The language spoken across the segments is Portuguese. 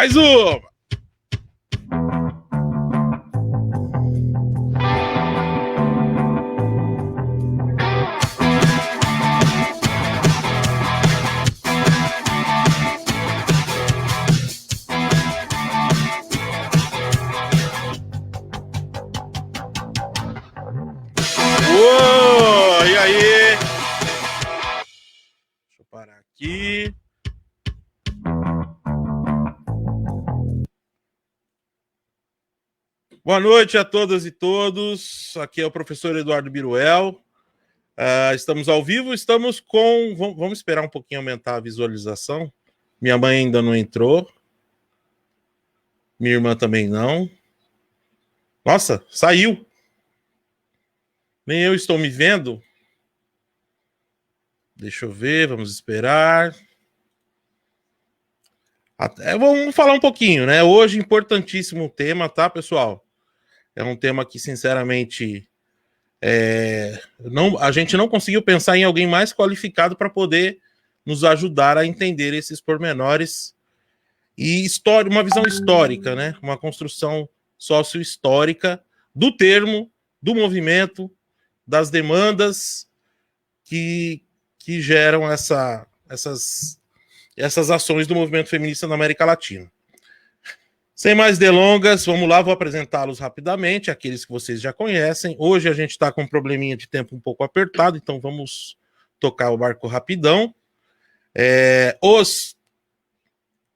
Mais uma! Uou, e aí? Deixa eu parar aqui. Boa noite a todas e todos. Aqui é o professor Eduardo Biruel. Estamos ao vivo, estamos com... Vamos esperar um pouquinho aumentar a visualização. Minha mãe ainda não entrou. Minha irmã também não. Nossa, saiu. Nem eu estou me vendo. Deixa eu ver, vamos esperar. Vamos falar um pouquinho, né? Hoje, importantíssimo tema, tá, pessoal? É um tema que, sinceramente, a gente não conseguiu pensar em alguém mais qualificado para poder nos ajudar a entender esses pormenores e uma visão histórica, né? Uma construção sócio-histórica do termo, do movimento, das demandas que geram essas ações do movimento feminista na América Latina. Sem mais delongas, vamos lá, vou apresentá-los rapidamente, aqueles que vocês já conhecem. Hoje a gente está com um probleminha de tempo um pouco apertado, então vamos tocar o barco rapidão. Os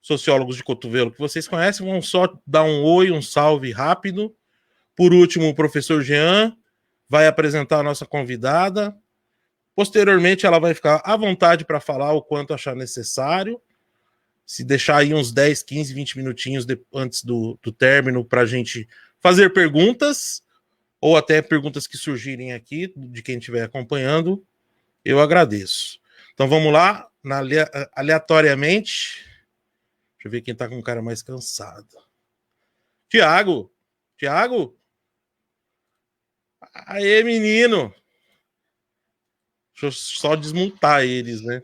sociólogos de cotovelo que vocês conhecem vão só dar um oi, um salve rápido. Por último, o professor Jean vai apresentar a nossa convidada. Posteriormente, ela vai ficar à vontade para falar o quanto achar necessário. Se deixar aí uns 10, 15, 20 minutinhos antes do término para a gente fazer perguntas, ou até perguntas que surgirem aqui, de quem estiver acompanhando, eu agradeço. Então vamos lá, aleatoriamente. Deixa eu ver quem está com o cara mais cansado. Tiago! Aê, menino! Deixa eu só desmontar eles, né?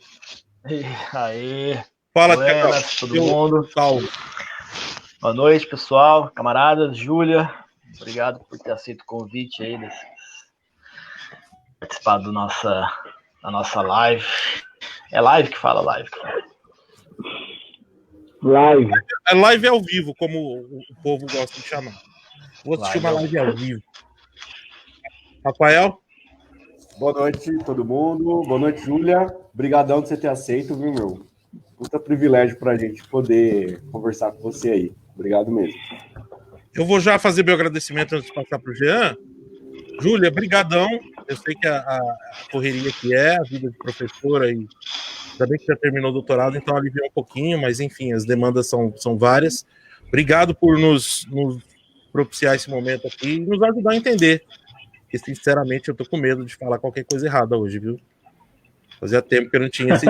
Aê! Fala, Tiago. Todo mundo. Salve. Boa noite, pessoal, camaradas, Júlia. Obrigado por ter aceito o convite aí, participar da nossa live. É live que fala, live. Live. A live é ao vivo, como o povo gosta de chamar. Vou assistir uma live ao vivo. Rafael? Boa noite, todo mundo. Boa noite, Júlia. Obrigadão de você ter aceito, viu, meu? Puta privilégio pra gente poder conversar com você aí. Obrigado mesmo. Eu vou já fazer meu agradecimento antes de passar pro Jean. Júlia, brigadão. Eu sei que a correria que é, a vida de professora, e ainda bem que já terminou o doutorado, então aliviou um pouquinho, mas enfim, as demandas são várias. Obrigado por nos propiciar esse momento aqui e nos ajudar a entender. Porque, sinceramente, eu tô com medo de falar qualquer coisa errada hoje, viu? Fazia tempo que eu não tinha esse...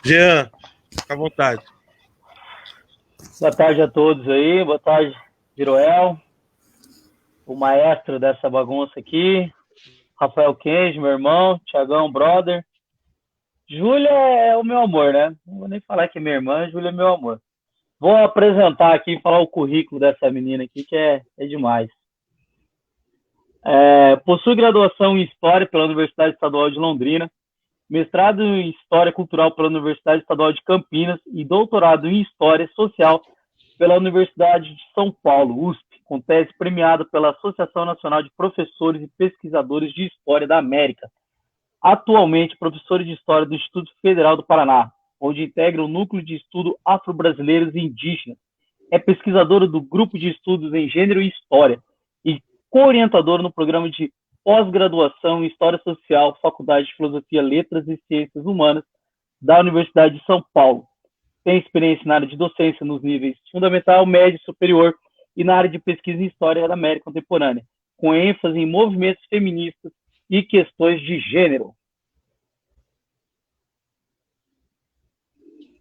Jean, fica à vontade. Boa tarde a todos aí, boa tarde, Biruel, o maestro dessa bagunça aqui, Rafael Kenji, meu irmão, Tiagão, brother. Júlia é o meu amor, né? Não vou nem falar que é minha irmã, Júlia é meu amor. Vou apresentar aqui, falar o currículo dessa menina aqui, que é demais. Possui graduação em História pela Universidade Estadual de Londrina, mestrado em História Cultural pela Universidade Estadual de Campinas e doutorado em História Social pela Universidade de São Paulo, USP, com tese premiada pela Associação Nacional de Professores e Pesquisadores de História da América. Atualmente, professora de História do Instituto Federal do Paraná, onde integra o Núcleo de Estudo Afro-Brasileiros e Indígenas. É pesquisadora do Grupo de Estudos em Gênero e História e co-orientadora no programa de pós-graduação em História Social, Faculdade de Filosofia, Letras e Ciências Humanas da Universidade de São Paulo. Tem experiência na área de docência nos níveis fundamental, médio e superior e na área de pesquisa em História da América Contemporânea, com ênfase em movimentos feministas e questões de gênero.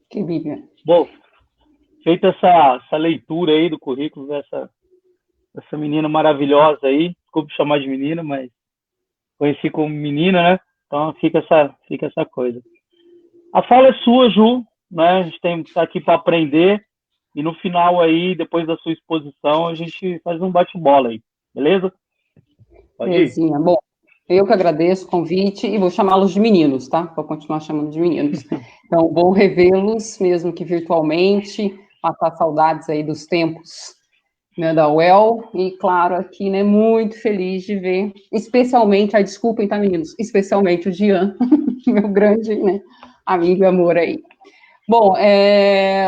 Que Bíblia. Bom, feita essa leitura aí do currículo dessa menina maravilhosa aí, desculpe chamar de menina, mas conheci como menina, né? Então fica essa coisa. A fala é sua, Ju, né? A gente está aqui para aprender. E no final aí, depois da sua exposição, a gente faz um bate-bola aí, beleza? Pode ir? Belezinha. Bom, eu que agradeço o convite e vou chamá-los de meninos, tá? Vou continuar chamando de meninos. Então, vou revê-los, mesmo que virtualmente, matar saudades aí dos tempos, né, da UEL, e claro, aqui, né, muito feliz de ver, especialmente, desculpem, tá, meninos? Especialmente o Gian, meu grande, né, amigo e amor aí. Bom,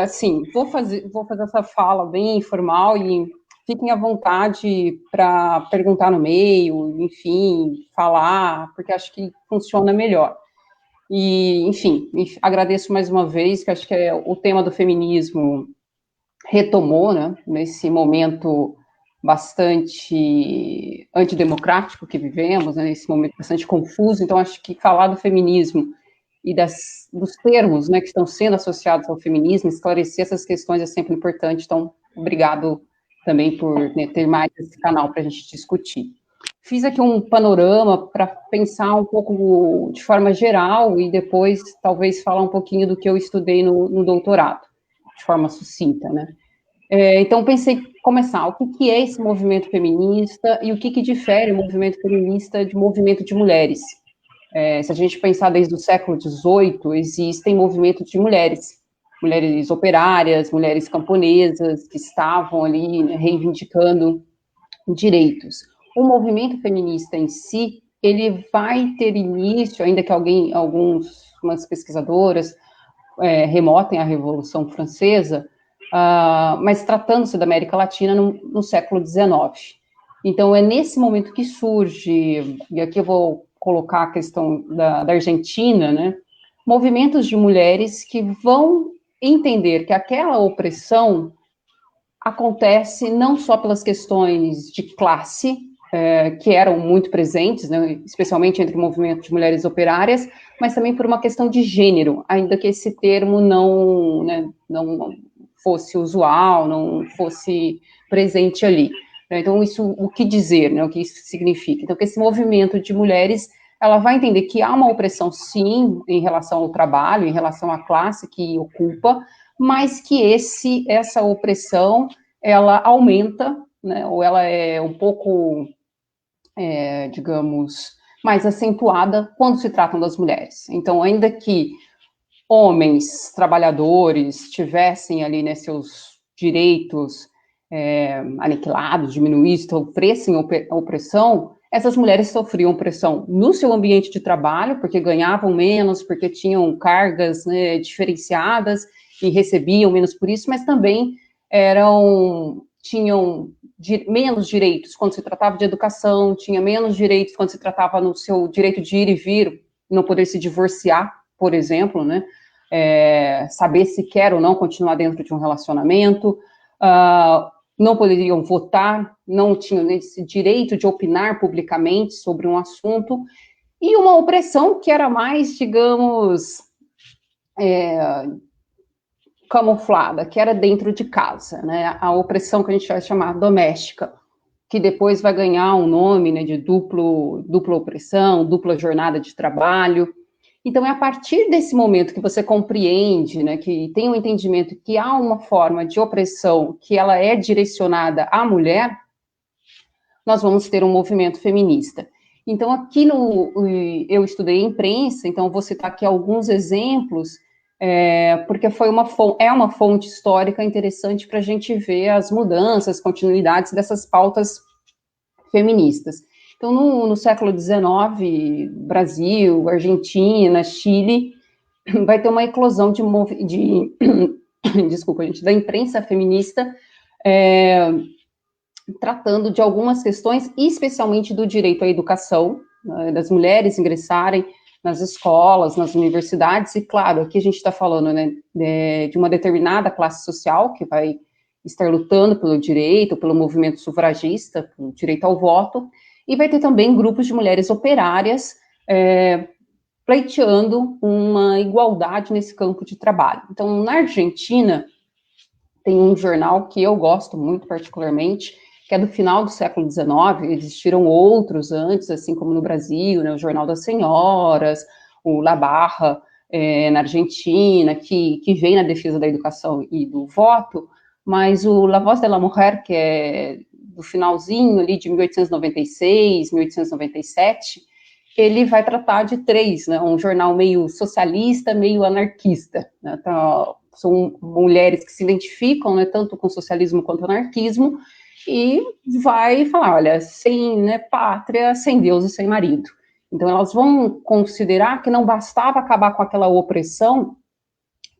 sim, vou fazer essa fala bem informal e fiquem à vontade para perguntar no meio, enfim, falar, porque acho que funciona melhor. E, enfim, agradeço mais uma vez, que acho que o tema do feminismo retomou, né, nesse momento bastante antidemocrático que vivemos, né, nesse momento bastante confuso. Então, acho que falar do feminismo e dos termos, né, que estão sendo associados ao feminismo, esclarecer essas questões é sempre importante. Então, obrigado também por, né, ter mais esse canal para a gente discutir. Fiz aqui um panorama para pensar um pouco de forma geral e depois talvez falar um pouquinho do que eu estudei no doutorado, de forma sucinta, né? Então, pensei em começar. O que é esse movimento feminista e o que difere o movimento feminista de movimento de mulheres? Se a gente pensar desde o século XVIII, existem movimentos de mulheres operárias, mulheres camponesas, que estavam ali, né, reivindicando direitos. O movimento feminista em si, ele vai ter início, ainda que algumas pesquisadoras remotem à Revolução Francesa, mas tratando-se da América Latina no século XIX. Então, é nesse momento que surge, e aqui eu vou colocar a questão da Argentina, né, movimentos de mulheres que vão entender que aquela opressão acontece não só pelas questões de classe, que eram muito presentes, né, especialmente entre o movimento de mulheres operárias, mas também por uma questão de gênero, ainda que esse termo não fosse usual, não fosse presente ali. Então, isso, o que dizer, né, o que isso significa? Então, que esse movimento de mulheres, ela vai entender que há uma opressão, sim, em relação ao trabalho, em relação à classe que ocupa, mas que essa opressão, ela aumenta, né, ou ela é um pouco, digamos, mais acentuada quando se tratam das mulheres. Então, ainda que homens trabalhadores tivessem ali, né, seus direitos aniquilados, diminuídos, sofressem opressão, essas mulheres sofriam opressão no seu ambiente de trabalho, porque ganhavam menos, porque tinham cargas, né, diferenciadas e recebiam menos por isso, mas também tinham menos direitos quando se tratava de educação, tinha menos direitos quando se tratava no seu direito de ir e vir, não poder se divorciar, por exemplo, né? Saber se quer ou não continuar dentro de um relacionamento, não poderiam votar, não tinham esse direito de opinar publicamente sobre um assunto, e uma opressão que era mais, digamos, camuflada, que era dentro de casa, né? A opressão que a gente vai chamar doméstica, que depois vai ganhar um nome, né, de dupla opressão, dupla jornada de trabalho. Então, é a partir desse momento que você compreende, né, que tem um entendimento que há uma forma de opressão que ela é direcionada à mulher, nós vamos ter um movimento feminista. Então, aqui eu estudei imprensa, então vou citar aqui alguns exemplos, porque é uma fonte histórica interessante para a gente ver as mudanças, continuidades dessas pautas feministas. Então, no século XIX, Brasil, Argentina, Chile, vai ter uma eclosão desculpa, gente, da imprensa feminista, tratando de algumas questões, especialmente do direito à educação, né, das mulheres ingressarem nas escolas, nas universidades, e claro, aqui a gente está falando, né, de uma determinada classe social que vai estar lutando pelo direito, pelo movimento sufragista, pelo direito ao voto, e vai ter também grupos de mulheres operárias pleiteando uma igualdade nesse campo de trabalho. Então, na Argentina, tem um jornal que eu gosto muito particularmente, que é do final do século XIX, existiram outros antes, assim como no Brasil, né, o Jornal das Senhoras, o La Barra, na Argentina, que vem na defesa da educação e do voto, mas o La Voz de la Mujer, que é do finalzinho ali de 1896, 1897, ele vai tratar de três, né, um jornal meio socialista, meio anarquista, né, então, são mulheres que se identificam, né, tanto com socialismo quanto anarquismo, e vai falar, olha, sem, né, pátria, sem Deus e sem marido. Então elas vão considerar que não bastava acabar com aquela opressão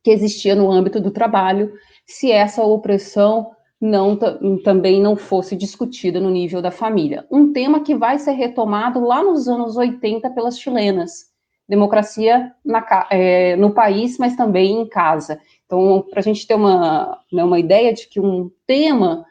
que existia no âmbito do trabalho, se essa opressão também não fosse discutida no nível da família. Um tema que vai ser retomado lá nos anos 80 pelas chilenas. Democracia no país, mas também em casa. Então, para a gente ter uma ideia de que um tema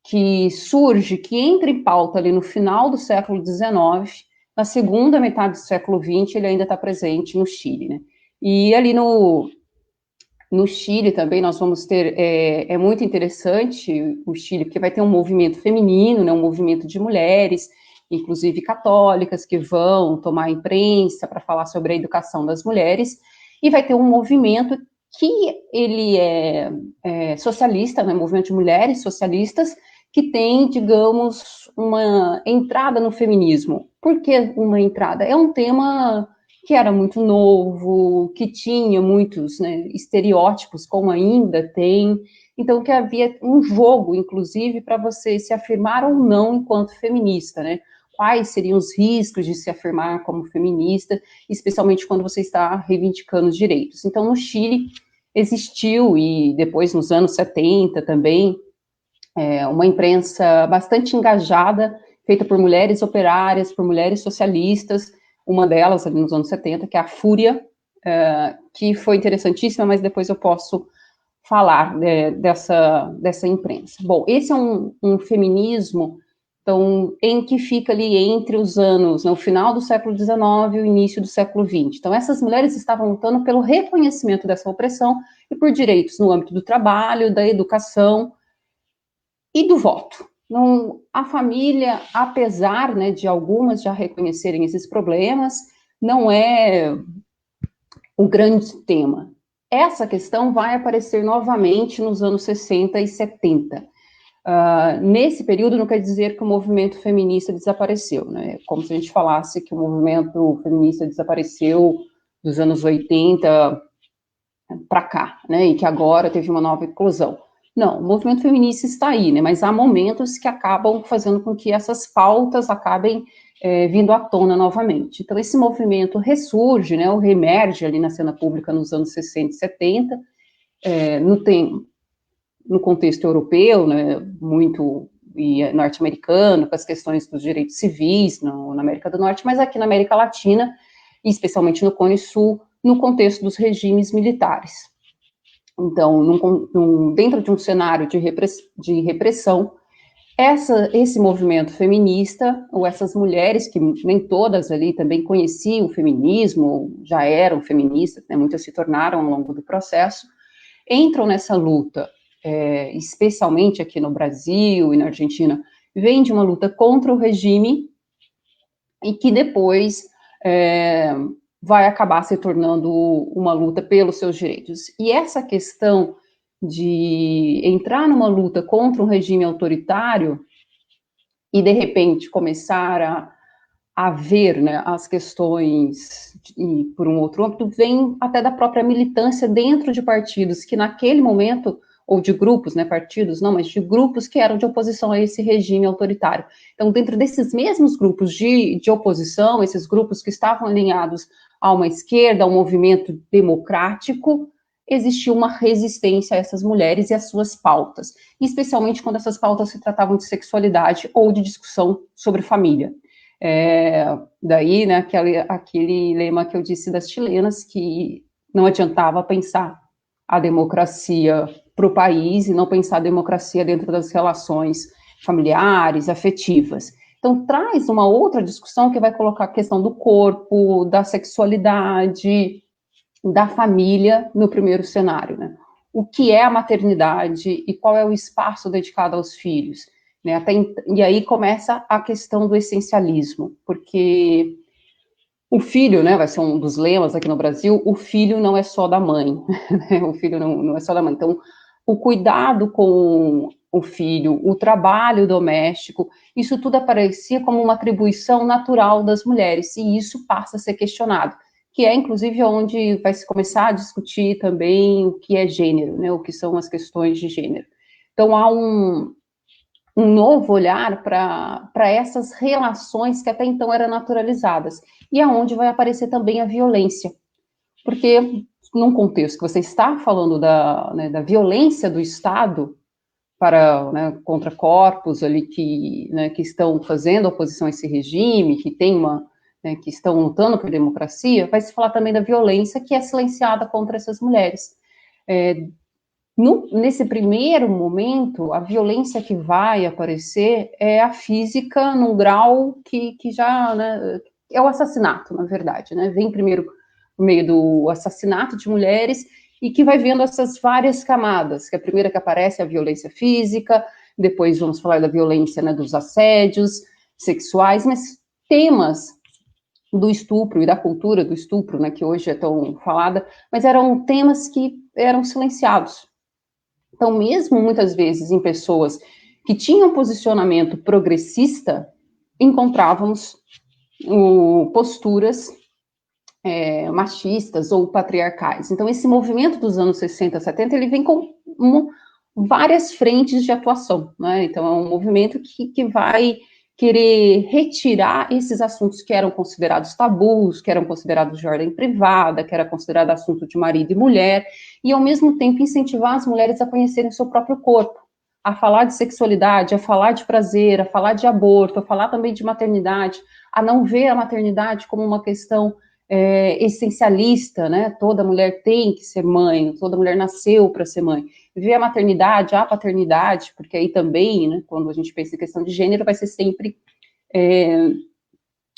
que surge, que entra em pauta ali no final do século XIX, na segunda metade do século XX, ele ainda está presente no Chile, né? E ali no Chile também nós vamos ter, é muito interessante o Chile, porque vai ter um movimento feminino, né, um movimento de mulheres, inclusive católicas, que vão tomar a imprensa para falar sobre a educação das mulheres, e vai ter um movimento que ele é socialista, né, movimento de mulheres socialistas, que tem, digamos, uma entrada no feminismo. Por que uma entrada? É um tema que era muito novo, que tinha muitos, né, estereótipos, como ainda tem, então que havia um jogo, inclusive, para você se afirmar ou não enquanto feminista, né? Quais seriam os riscos de se afirmar como feminista, especialmente quando você está reivindicando os direitos. Então, no Chile, existiu, e depois nos anos 70 também, uma imprensa bastante engajada, feita por mulheres operárias, por mulheres socialistas, uma delas ali nos anos 70, que é a Fúria, que foi interessantíssima, mas depois eu posso falar dessa imprensa. Bom, esse é um feminismo, então, em que fica ali entre os anos, no final do século XIX e o início do século XX. Então, essas mulheres estavam lutando pelo reconhecimento dessa opressão e por direitos no âmbito do trabalho, da educação e do voto. Não, a família, apesar, né, de algumas já reconhecerem esses problemas, não é o grande tema. Essa questão vai aparecer novamente nos anos 60 e 70. Nesse período, não quer dizer que o movimento feminista desapareceu, né? Como se a gente falasse que o movimento feminista desapareceu dos anos 80 para cá, né? E que agora teve uma nova eclosão. Não, o movimento feminista está aí, né? Mas há momentos que acabam fazendo com que essas pautas acabem vindo à tona novamente. Então, esse movimento ressurge, né? Ou reemerge ali na cena pública nos anos 60 e 70, no contexto europeu, né, muito e norte-americano, com as questões dos direitos civis na América do Norte, mas aqui na América Latina, e especialmente no Cone Sul, no contexto dos regimes militares. Então, dentro de um cenário de repressão, esse movimento feminista, ou essas mulheres, que nem todas ali também conheciam o feminismo, já eram feministas, né, muitas se tornaram ao longo do processo, entram nessa luta, especialmente aqui no Brasil e na Argentina, vem de uma luta contra o regime e que depois vai acabar se tornando uma luta pelos seus direitos. E essa questão de entrar numa luta contra um regime autoritário e, de repente, começar a ver, né, as questões por um outro âmbito, vem até da própria militância dentro de partidos que naquele momento, ou de grupos, né, partidos não, mas de grupos que eram de oposição a esse regime autoritário. Então, dentro desses mesmos grupos de oposição, esses grupos que estavam alinhados a uma esquerda, a um movimento democrático, existia uma resistência a essas mulheres e às suas pautas, especialmente quando essas pautas se tratavam de sexualidade ou de discussão sobre família. Daí, né, aquele lema que eu disse das chilenas, que não adiantava pensar a democracia para o país e não pensar a democracia dentro das relações familiares, afetivas. Então, traz uma outra discussão que vai colocar a questão do corpo, da sexualidade, da família no primeiro cenário, né? O que é a maternidade e qual é o espaço dedicado aos filhos, né? E aí começa a questão do essencialismo, porque o filho, né, vai ser um dos lemas aqui no Brasil, o filho não é só da mãe, né? O filho não é só da mãe. Então, o cuidado com o filho, o trabalho doméstico, isso tudo aparecia como uma atribuição natural das mulheres, e isso passa a ser questionado, que é, inclusive, onde vai se começar a discutir também o que é gênero, né, o que são as questões de gênero. Então, há um novo olhar para essas relações que até então eram naturalizadas, e aonde vai aparecer também a violência, porque num contexto que você está falando da violência do Estado para, né, contra corpos ali que estão fazendo oposição a esse regime, que tem que estão lutando por democracia, vai se falar também da violência que é silenciada contra essas mulheres. Nesse primeiro momento, a violência que vai aparecer é a física num grau que já, né, é o assassinato, na verdade, né? Vem primeiro por meio do assassinato de mulheres e que vai vendo essas várias camadas, que a primeira que aparece é a violência física, depois vamos falar da violência, né, dos assédios sexuais, mas temas do estupro e da cultura do estupro, né, que hoje é tão falada, mas eram temas que eram silenciados. Então, mesmo muitas vezes em pessoas que tinham posicionamento progressista, encontrávamos posturas machistas ou patriarcais. Então, esse movimento dos anos 60, 70, ele vem com várias frentes de atuação, né? Então, é um movimento que vai querer retirar esses assuntos que eram considerados tabus, que eram considerados de ordem privada, que era considerado assunto de marido e mulher, e, ao mesmo tempo, incentivar as mulheres a conhecerem o seu próprio corpo, a falar de sexualidade, a falar de prazer, a falar de aborto, a falar também de maternidade, a não ver a maternidade como uma questão essencialista, né? Toda mulher tem que ser mãe, toda mulher nasceu para ser mãe. Ver a maternidade, a paternidade, porque aí também, né, quando a gente pensa em questão de gênero, vai ser sempre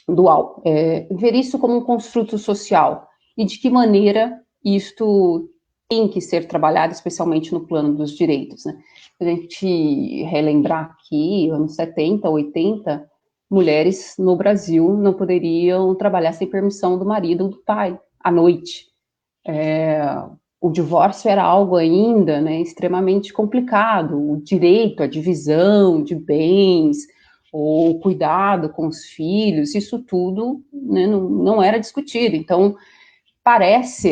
dual. Ver isso como um construto social e de que maneira isto tem que ser trabalhado, especialmente no plano dos direitos, né? A gente relembrar que, anos 70, 80, mulheres no Brasil não poderiam trabalhar sem permissão do marido ou do pai, à noite. O divórcio era algo ainda, né, extremamente complicado, o direito à divisão de bens, o cuidado com os filhos, isso tudo, né, não era discutido. Então, parece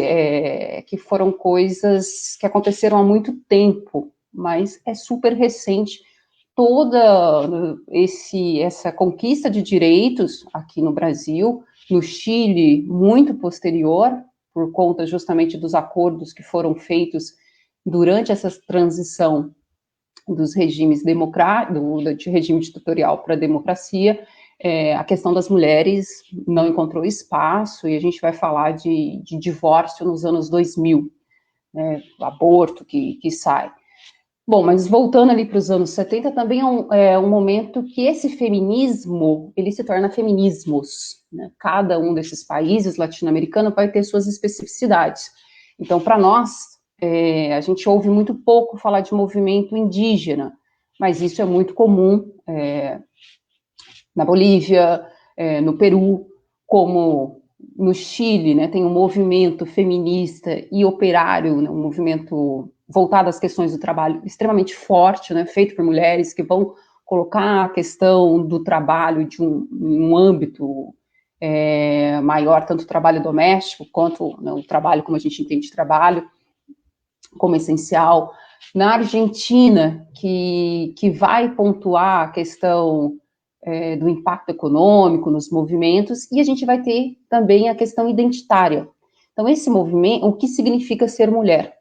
que foram coisas que aconteceram há muito tempo, mas é super recente toda essa conquista de direitos aqui no Brasil, no Chile, muito posterior, por conta justamente dos acordos que foram feitos durante essa transição dos regimes de regime ditatorial para a democracia. A questão das mulheres não encontrou espaço, e a gente vai falar de divórcio nos anos 2000, né, aborto que sai. Bom, mas voltando ali para os anos 70, também é um momento que esse feminismo, ele se torna feminismos, né? Cada um desses países latino-americanos vai ter suas especificidades. Então, para nós, a gente ouve muito pouco falar de movimento indígena, mas isso é muito comum na Bolívia, no Peru, como no Chile, né, tem um movimento feminista e operário, né, um movimento voltado às questões do trabalho extremamente forte, né, feito por mulheres que vão colocar a questão do trabalho de um âmbito maior, tanto o trabalho doméstico quanto, né, o trabalho como a gente entende de trabalho, como essencial. Na Argentina, que vai pontuar a questão do impacto econômico nos movimentos, e a gente vai ter também a questão identitária. Então, esse movimento, o que significa ser mulher?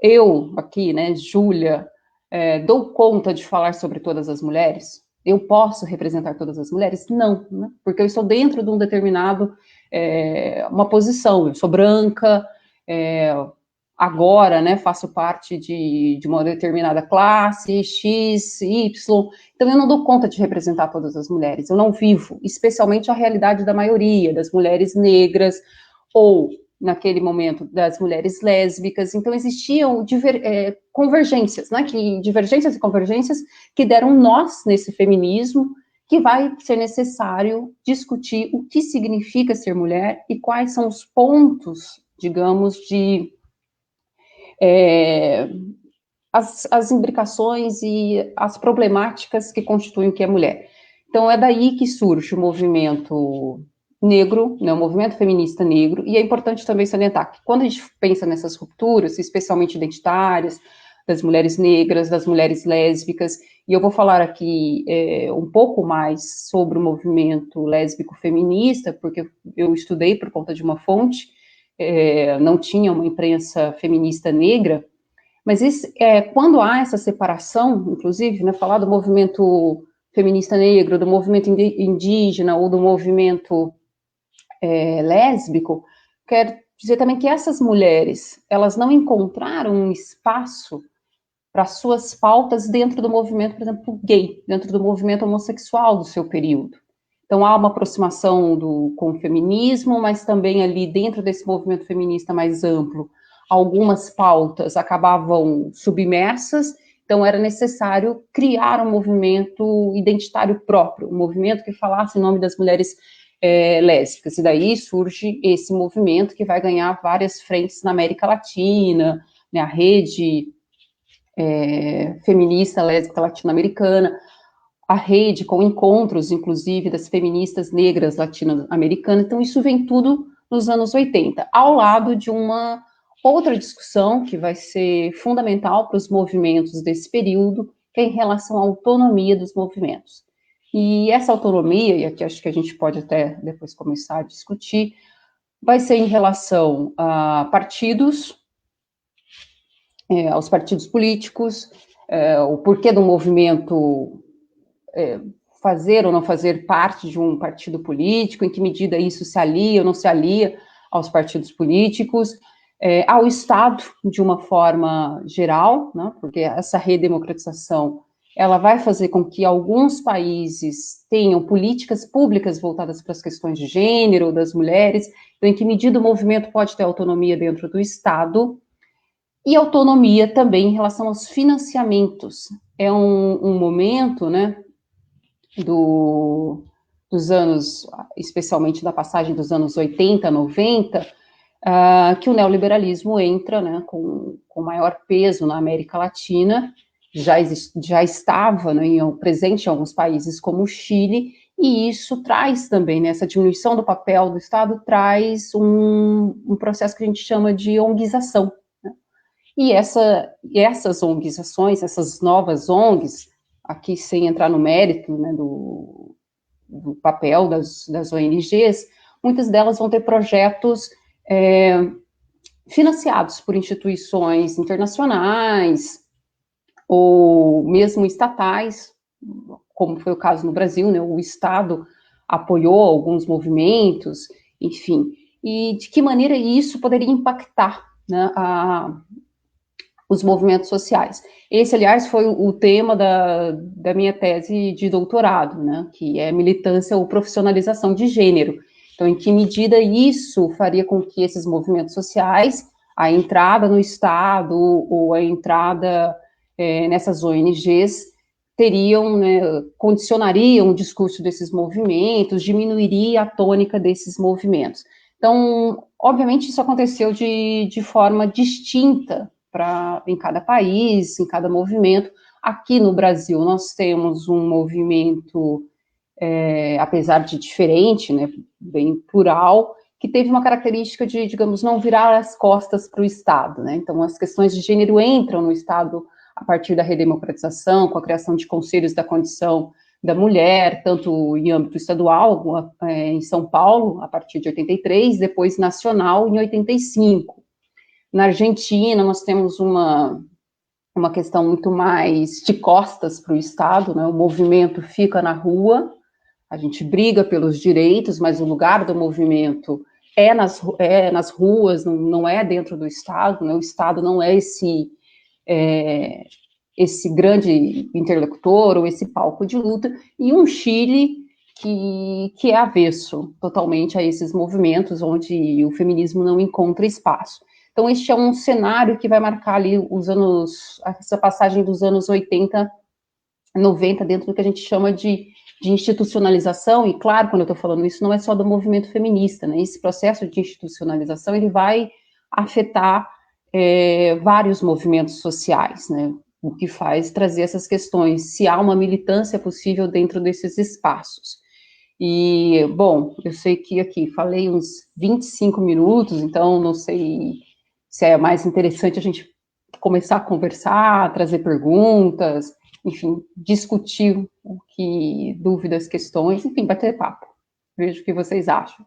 Eu, aqui, né, Júlia, dou conta de falar sobre todas as mulheres? Eu posso representar todas as mulheres? Não, né? Porque eu estou dentro de um determinado, uma posição, eu sou branca, agora, né, faço parte de uma determinada classe, X, Y, então eu não dou conta de representar todas as mulheres, eu não vivo, especialmente a realidade da maioria, das mulheres negras, ou, naquele momento, das mulheres lésbicas. Então existiam convergências, né, divergências e convergências que deram nós nesse feminismo, que vai ser necessário discutir o que significa ser mulher e quais são os pontos, digamos, as imbricações e as problemáticas que constituem o que é mulher. Então, é daí que surge o movimento negro, né, o movimento feminista negro, e é importante também salientar que quando a gente pensa nessas rupturas, especialmente identitárias, das mulheres negras, das mulheres lésbicas, e eu vou falar aqui um pouco mais sobre o movimento lésbico feminista, porque eu estudei por conta de uma fonte, não tinha uma imprensa feminista negra, mas quando há essa separação, inclusive, né, falar do movimento feminista negro, do movimento indígena ou do movimento lésbico, quer dizer também que essas mulheres, elas não encontraram um espaço para suas pautas dentro do movimento, por exemplo, gay, dentro do movimento homossexual do seu período. Então, há uma aproximação com o feminismo, mas também ali dentro desse movimento feminista mais amplo, algumas pautas acabavam submersas, então era necessário criar um movimento identitário próprio, um movimento que falasse em nome das mulheres lésbicas, e daí surge esse movimento que vai ganhar várias frentes na América Latina, né, a rede feminista lésbica latino-americana, a rede com encontros, inclusive, das feministas negras latino-americanas. Então, isso vem tudo nos anos 80, ao lado de uma outra discussão que vai ser fundamental para os movimentos desse período, que é em relação à autonomia dos movimentos. E essa autonomia, e aqui acho que a gente pode até depois começar a discutir, vai ser em relação a partidos, aos partidos políticos, o porquê do movimento fazer ou não fazer parte de um partido político, em que medida isso se alia ou não se alia aos partidos políticos, ao Estado, de uma forma geral, né, porque essa redemocratização, ela vai fazer com que alguns países tenham políticas públicas voltadas para as questões de gênero, das mulheres, então em que medida o movimento pode ter autonomia dentro do Estado, e autonomia também em relação aos financiamentos. É um momento, né, dos anos, especialmente da passagem dos anos 80, 90, que o neoliberalismo entra, né, com maior peso na América Latina, já estava, né, presente em alguns países como o Chile, e isso traz também, né, essa diminuição do papel do Estado, traz um processo que a gente chama de onguização. E essas ONGizações, essas novas ONGs, aqui sem entrar no mérito, né, do papel das ONGs, muitas delas vão ter projetos financiados por instituições internacionais ou mesmo estatais, como foi o caso no Brasil, né, o Estado apoiou alguns movimentos, enfim, e de que maneira isso poderia impactar, né, os movimentos sociais. Esse, aliás, foi o tema da minha tese de doutorado, né, que é militância ou profissionalização de gênero. Então, em que medida isso faria com que esses movimentos sociais, a entrada no Estado ou a entrada nessas ONGs, né, condicionariam o discurso desses movimentos, diminuiria a tônica desses movimentos. Então, obviamente, isso aconteceu de forma distinta em cada país, em cada movimento. Aqui no Brasil, nós temos um movimento, apesar de diferente, né, bem plural, que teve uma característica de, digamos, não virar as costas para o Estado, né? Então, as questões de gênero entram no Estado a partir da redemocratização, com a criação de conselhos da condição da mulher, tanto em âmbito estadual, em São Paulo, a partir de 83, depois nacional, em 85. Na Argentina, nós temos uma questão muito mais de costas para o Estado, né? O movimento fica na rua, a gente briga pelos direitos, mas o lugar do movimento é nas ruas, não é dentro do Estado, né? O Estado não é esse grande interlocutor ou esse palco de luta, e um Chile que é avesso totalmente a esses movimentos, onde o feminismo não encontra espaço. Então, este é um cenário que vai marcar ali essa passagem dos anos 80, 90, dentro do que a gente chama de institucionalização, e claro, quando eu estou falando isso, não é só do movimento feminista, né? Esse processo de institucionalização, ele vai afetar vários movimentos sociais, né? O que faz trazer essas questões, se há uma militância possível dentro desses espaços. E, bom, eu sei que aqui falei uns 25 minutos, então não sei se é mais interessante a gente começar a conversar, trazer perguntas, enfim, discutir dúvidas, questões, enfim, bater papo. Vejo o que vocês acham.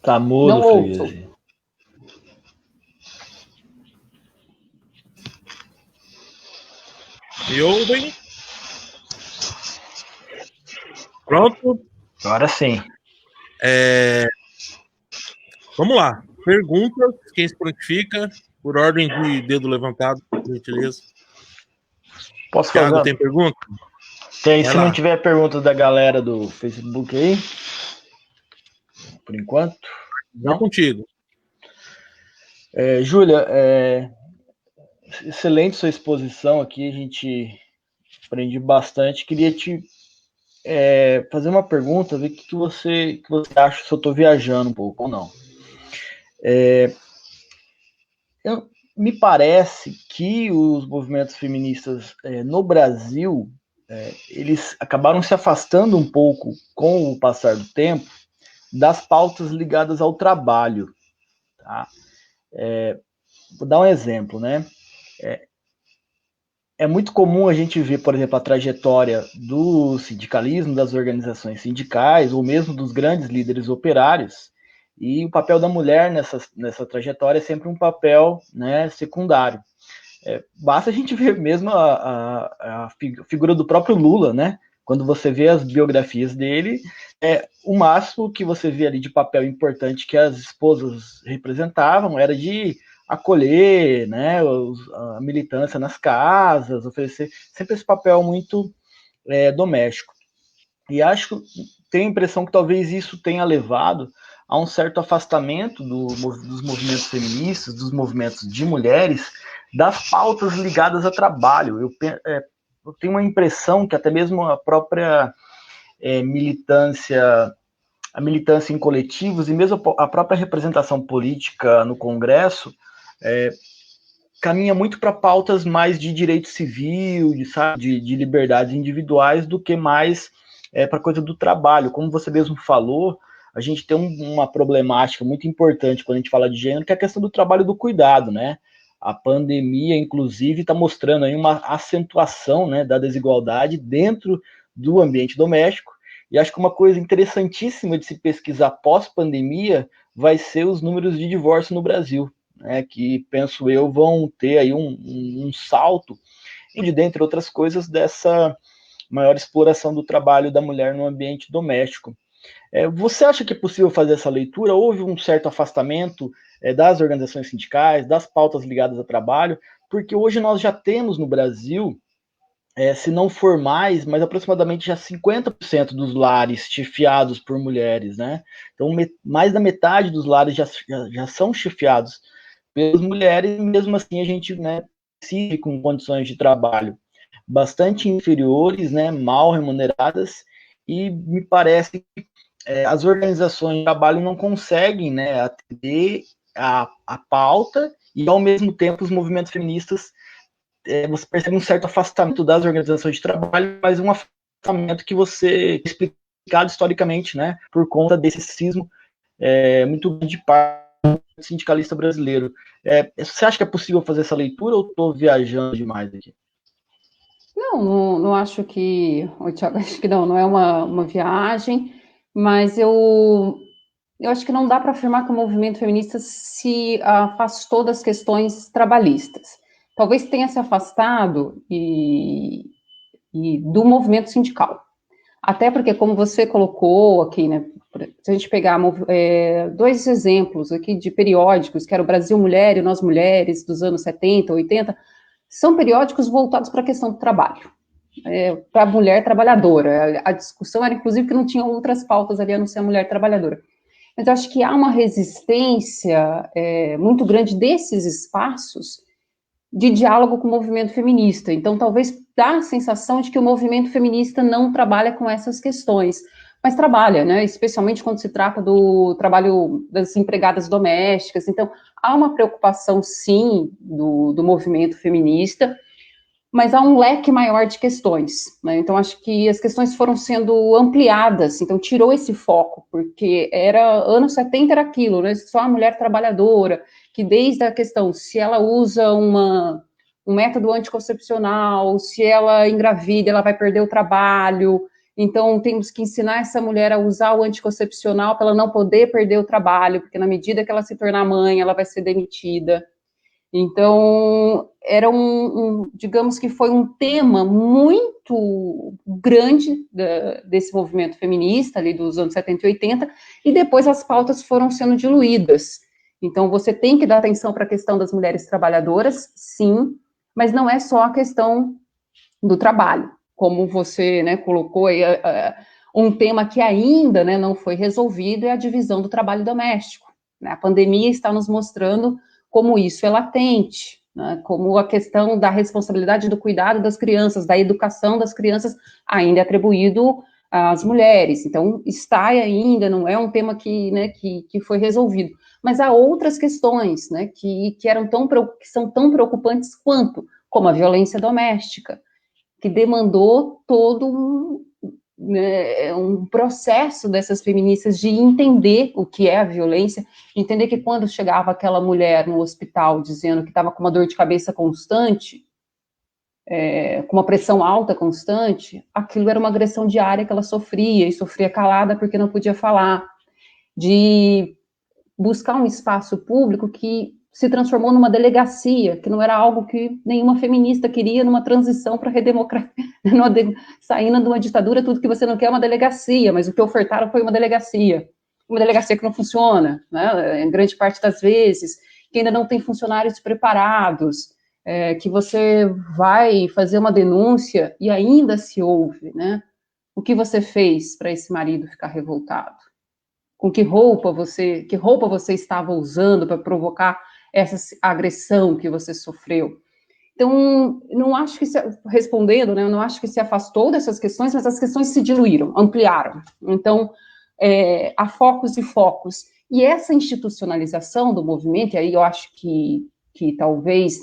Tá mudo, Não ouço. Freire. Me ouvem? Pronto? Agora sim. Vamos lá. Perguntas. Quem se prontifica? Por ordem de dedo levantado, por gentileza. Posso Thiago, fazer? tem pergunta? Tem, Vai se lá. não tiver pergunta da galera do Facebook aí, por enquanto. Não contigo. Júlia, excelente sua exposição aqui, a gente aprendi bastante. Queria te fazer uma pergunta, ver o que você acha, se eu estou viajando um pouco ou não. Me parece que os movimentos feministas no Brasil, eles acabaram se afastando um pouco com o passar do tempo das pautas ligadas ao trabalho. Tá? Vou dar um exemplo, né? É muito comum a gente ver, por exemplo, a trajetória do sindicalismo, das organizações sindicais, ou mesmo dos grandes líderes operários, e o papel da mulher nessa trajetória é sempre um papel, né, secundário. Basta a gente ver mesmo a figura do próprio Lula, né? Quando você vê as biografias dele, o máximo que você vê ali de papel importante que as esposas representavam era de acolher, né, a militância nas casas, oferecer sempre esse papel muito doméstico. E acho, tenho a impressão que talvez isso tenha levado a um certo afastamento dos movimentos feministas, dos movimentos de mulheres, das pautas ligadas a trabalho. Eu tenho uma impressão que até mesmo a própria militância em coletivos e mesmo a própria representação política no Congresso caminha muito para pautas mais de direito civil, de liberdades individuais, do que mais para a coisa do trabalho. Como você mesmo falou, a gente tem uma problemática muito importante quando a gente fala de gênero, que é a questão do trabalho do cuidado, né? A pandemia, inclusive, está mostrando aí uma acentuação, né, da desigualdade dentro do ambiente doméstico. E acho que uma coisa interessantíssima de se pesquisar pós-pandemia vai ser os números de divórcio no Brasil, né, que, penso eu, vão ter aí um salto, e dentre outras coisas, dessa maior exploração do trabalho da mulher no ambiente doméstico. Você acha que é possível fazer essa leitura? Houve um certo afastamento das organizações sindicais, das pautas ligadas ao trabalho, porque hoje nós já temos no Brasil, se não for mais, mas aproximadamente já 50% dos lares chefiados por mulheres, né? Então, mais da metade dos lares já são chefiados pelas mulheres, e mesmo assim a gente, né, sigue com condições de trabalho bastante inferiores, né, mal remuneradas, e me parece que as organizações de trabalho não conseguem, né, atender a pauta, e ao mesmo tempo os movimentos feministas, você percebe um certo afastamento das organizações de trabalho, mas um afastamento que você explicado historicamente, né, por conta desse cisma muito grande de parte do sindicalista brasileiro. Você acha que é possível fazer essa leitura ou estou viajando demais aqui? Não acho que, Thiago, acho que não é uma viagem, mas eu acho que não dá para afirmar que o movimento feminista se afastou das questões trabalhistas. Talvez tenha se afastado e do movimento sindical. Até porque, como você colocou aqui, né, se a gente pegar dois exemplos aqui de periódicos, que era o Brasil Mulher e Nós Mulheres, dos anos 70, 80, são periódicos voltados para a questão do trabalho, para a mulher trabalhadora. A discussão era, inclusive, que não tinha outras pautas ali a não ser a mulher trabalhadora. Mas eu acho que há uma resistência muito grande desses espaços de diálogo com o movimento feminista. Então, talvez dá a sensação de que o movimento feminista não trabalha com essas questões, mas trabalha, né? Especialmente quando se trata do trabalho das empregadas domésticas. Então, há uma preocupação, sim, do movimento feminista, mas há um leque maior de questões, né? Então, acho que as questões foram sendo ampliadas, então tirou esse foco, porque anos 70 era aquilo, né? Só a mulher trabalhadora, que desde a questão, se ela usa um método anticoncepcional, se ela engravida, ela vai perder o trabalho, então temos que ensinar essa mulher a usar o anticoncepcional para ela não poder perder o trabalho, porque na medida que ela se tornar mãe, ela vai ser demitida. Então, era digamos que foi um tema muito grande desse movimento feminista, ali dos anos 70 e 80, e depois as pautas foram sendo diluídas. Então, você tem que dar atenção para a questão das mulheres trabalhadoras, sim, mas não é só a questão do trabalho, como você, né, colocou aí, um tema que ainda, né, não foi resolvido é a divisão do trabalho doméstico. Né? A pandemia está nos mostrando como isso é latente, né? Como a questão da responsabilidade do cuidado das crianças, da educação das crianças, ainda é atribuído às mulheres. Então, está ainda, não é um tema que, né, que foi resolvido. Mas há outras questões, né, que são tão preocupantes quanto, como a violência doméstica, que demandou todo um processo dessas feministas de entender o que é a violência, de entender que quando chegava aquela mulher no hospital dizendo que estava com uma dor de cabeça constante, com uma pressão alta constante, aquilo era uma agressão diária que ela sofria, e sofria calada porque não podia falar, de buscar um espaço público que se transformou numa delegacia, que não era algo que nenhuma feminista queria numa transição para redemocracia, saindo de uma ditadura, tudo que você não quer é uma delegacia, mas o que ofertaram foi uma delegacia que não funciona, né, em grande parte das vezes, que ainda não tem funcionários preparados, que você vai fazer uma denúncia e ainda se ouve, né, o que você fez para esse marido ficar revoltado? Com que roupa você estava usando para provocar essa agressão que você sofreu? Então, não acho que respondendo, né, eu não acho que se afastou dessas questões, mas as questões se diluíram, ampliaram. Então, há focos e focos. E essa institucionalização do movimento, e aí eu acho que talvez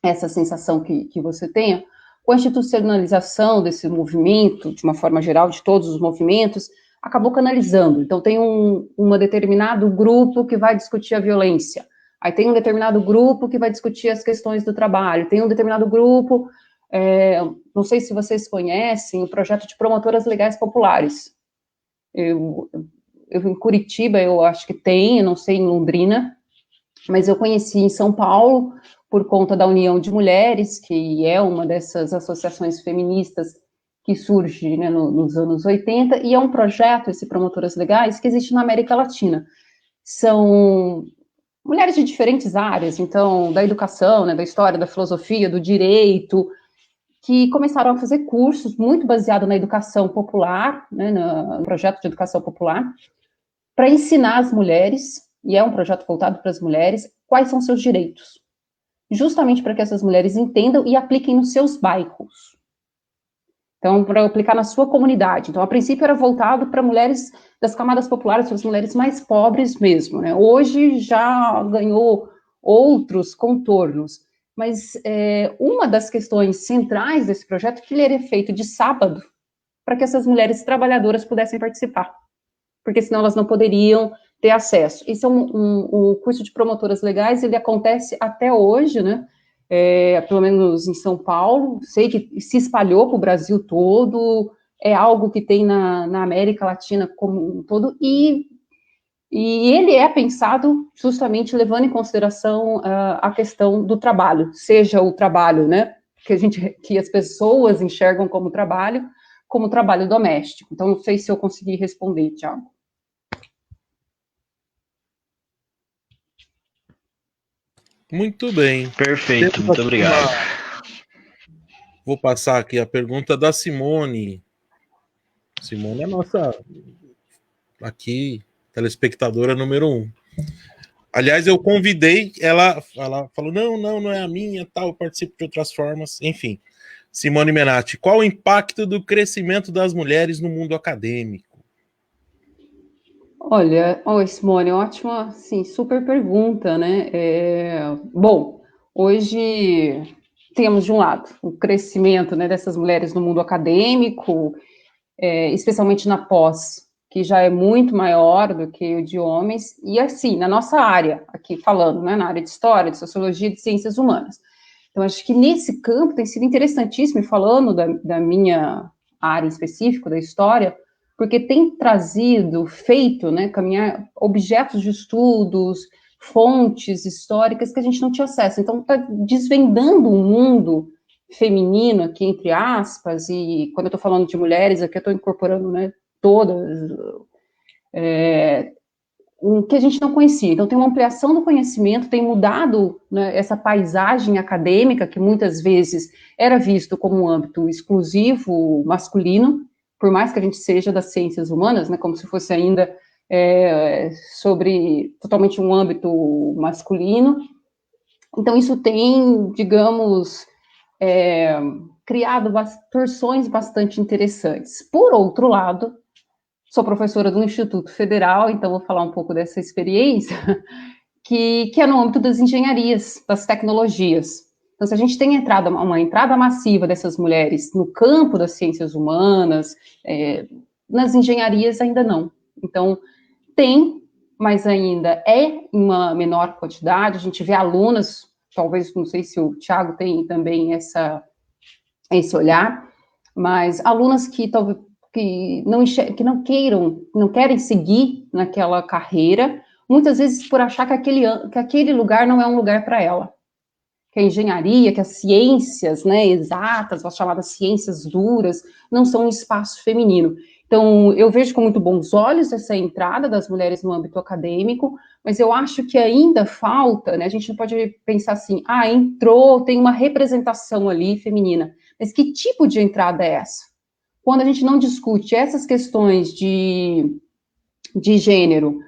essa sensação que você tenha, com a institucionalização desse movimento, de uma forma geral, de todos os movimentos, acabou canalizando. Então, tem um determinado grupo que vai discutir a violência, aí tem um determinado grupo que vai discutir as questões do trabalho, tem um determinado grupo, não sei se vocês conhecem, o projeto de promotoras legais populares. Eu em Curitiba, eu acho que tem, eu não sei em Londrina, mas eu conheci em São Paulo, por conta da União de Mulheres, que é uma dessas associações feministas que surge, né, nos anos 80, e é um projeto, esse Promotoras Legais, que existe na América Latina. São mulheres de diferentes áreas, então, da educação, né, da história, da filosofia, do direito, que começaram a fazer cursos muito baseados na educação popular, né, no projeto de educação popular, para ensinar as mulheres, e é um projeto voltado para as mulheres, quais são seus direitos. Justamente para que essas mulheres entendam e apliquem nos seus bairros. Então, para aplicar na sua comunidade. Então, a princípio era voltado para mulheres das camadas populares, para as mulheres mais pobres mesmo, né? Hoje já ganhou outros contornos. Mas uma das questões centrais desse projeto é que ele era feito de sábado para que essas mulheres trabalhadoras pudessem participar. Porque senão elas não poderiam ter acesso. Esse é o curso de promotoras legais, ele acontece até hoje, né? Pelo menos em São Paulo, sei que se espalhou para o Brasil todo, é algo que tem na América Latina como um todo, e ele é pensado justamente levando em consideração a questão do trabalho, seja o trabalho, né, que as pessoas enxergam como trabalho doméstico. Então, não sei se eu consegui responder, Thiago. Muito bem. Perfeito, muito obrigado. Vou passar aqui a pergunta da Simone. Simone é a nossa aqui telespectadora número 1. Aliás, eu convidei, ela falou, não é a minha, tal, eu participo de outras formas, enfim. Simone Menatti, qual o impacto do crescimento das mulheres no mundo acadêmico? Olha, Simone, ótima, sim, super pergunta, né? Bom, hoje temos de um lado o crescimento, né, dessas mulheres no mundo acadêmico, especialmente na pós, que já é muito maior do que o de homens, e assim, na nossa área, aqui falando, né, na área de história, de sociologia, de ciências humanas. Então, acho que nesse campo tem sido interessantíssimo, e falando da minha área em específico, da história, porque tem trazido, feito, né, caminhar objetos de estudos, fontes históricas que a gente não tinha acesso. Então, está desvendando um mundo feminino aqui, entre aspas, e quando eu estou falando de mulheres, aqui eu estou incorporando, né, todas, que a gente não conhecia. Então, tem uma ampliação do conhecimento, tem mudado, né, essa paisagem acadêmica, que muitas vezes era visto como um âmbito exclusivo masculino, por mais que a gente seja das ciências humanas, né, como se fosse ainda sobre totalmente um âmbito masculino. Então, isso tem, digamos, criado torções bastante interessantes. Por outro lado, sou professora do Instituto Federal, então vou falar um pouco dessa experiência, que é no âmbito das engenharias, das tecnologias. Então, se a gente tem uma entrada massiva dessas mulheres no campo das ciências humanas, nas engenharias ainda não. Então, tem, mas ainda é em uma menor quantidade. A gente vê alunas, talvez, não sei se o Thiago tem também esse olhar, mas alunas que talvez que não querem seguir naquela carreira, muitas vezes por achar que aquele lugar não é um lugar para ela. Que a engenharia, que as ciências, né, exatas, as chamadas ciências duras, não são um espaço feminino. Então, eu vejo com muito bons olhos essa entrada das mulheres no âmbito acadêmico, mas eu acho que ainda falta, né, a gente não pode pensar assim, entrou, tem uma representação ali feminina, mas que tipo de entrada é essa? Quando a gente não discute essas questões de gênero,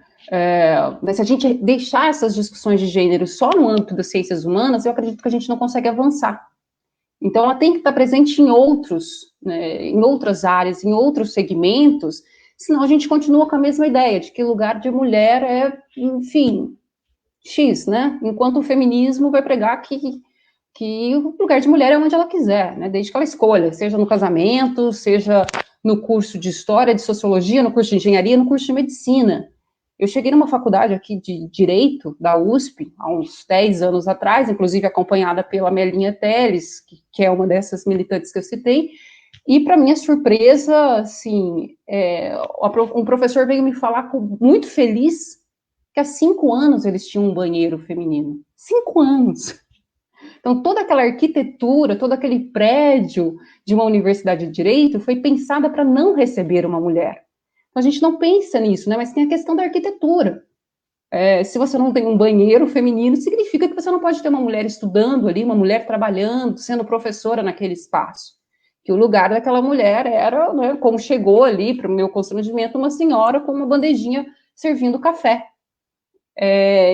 se a gente deixar essas discussões de gênero só no âmbito das ciências humanas, eu acredito que a gente não consegue avançar. Então, ela tem que estar presente em outras áreas, em outros segmentos, senão a gente continua com a mesma ideia de que lugar de mulher é, enfim, X, né? Enquanto o feminismo vai pregar que o lugar de mulher é onde ela quiser, né? Desde que ela escolha, seja no casamento, seja no curso de história, de sociologia, no curso de engenharia, no curso de medicina. Eu cheguei numa faculdade aqui de Direito, da USP, há uns 10 anos atrás, inclusive acompanhada pela Melinha Teles, que é uma dessas militantes que eu citei, e para minha surpresa, assim, um professor veio me falar muito feliz que há 5 anos eles tinham um banheiro feminino. 5 anos! Então, toda aquela arquitetura, todo aquele prédio de uma universidade de direito foi pensada para não receber uma mulher. Então, a gente não pensa nisso, né? Mas tem a questão da arquitetura. Se você não tem um banheiro feminino, significa que você não pode ter uma mulher estudando ali, uma mulher trabalhando, sendo professora naquele espaço. Que o lugar daquela mulher era, né, como chegou ali para o meu constrangimento, uma senhora com uma bandejinha servindo café.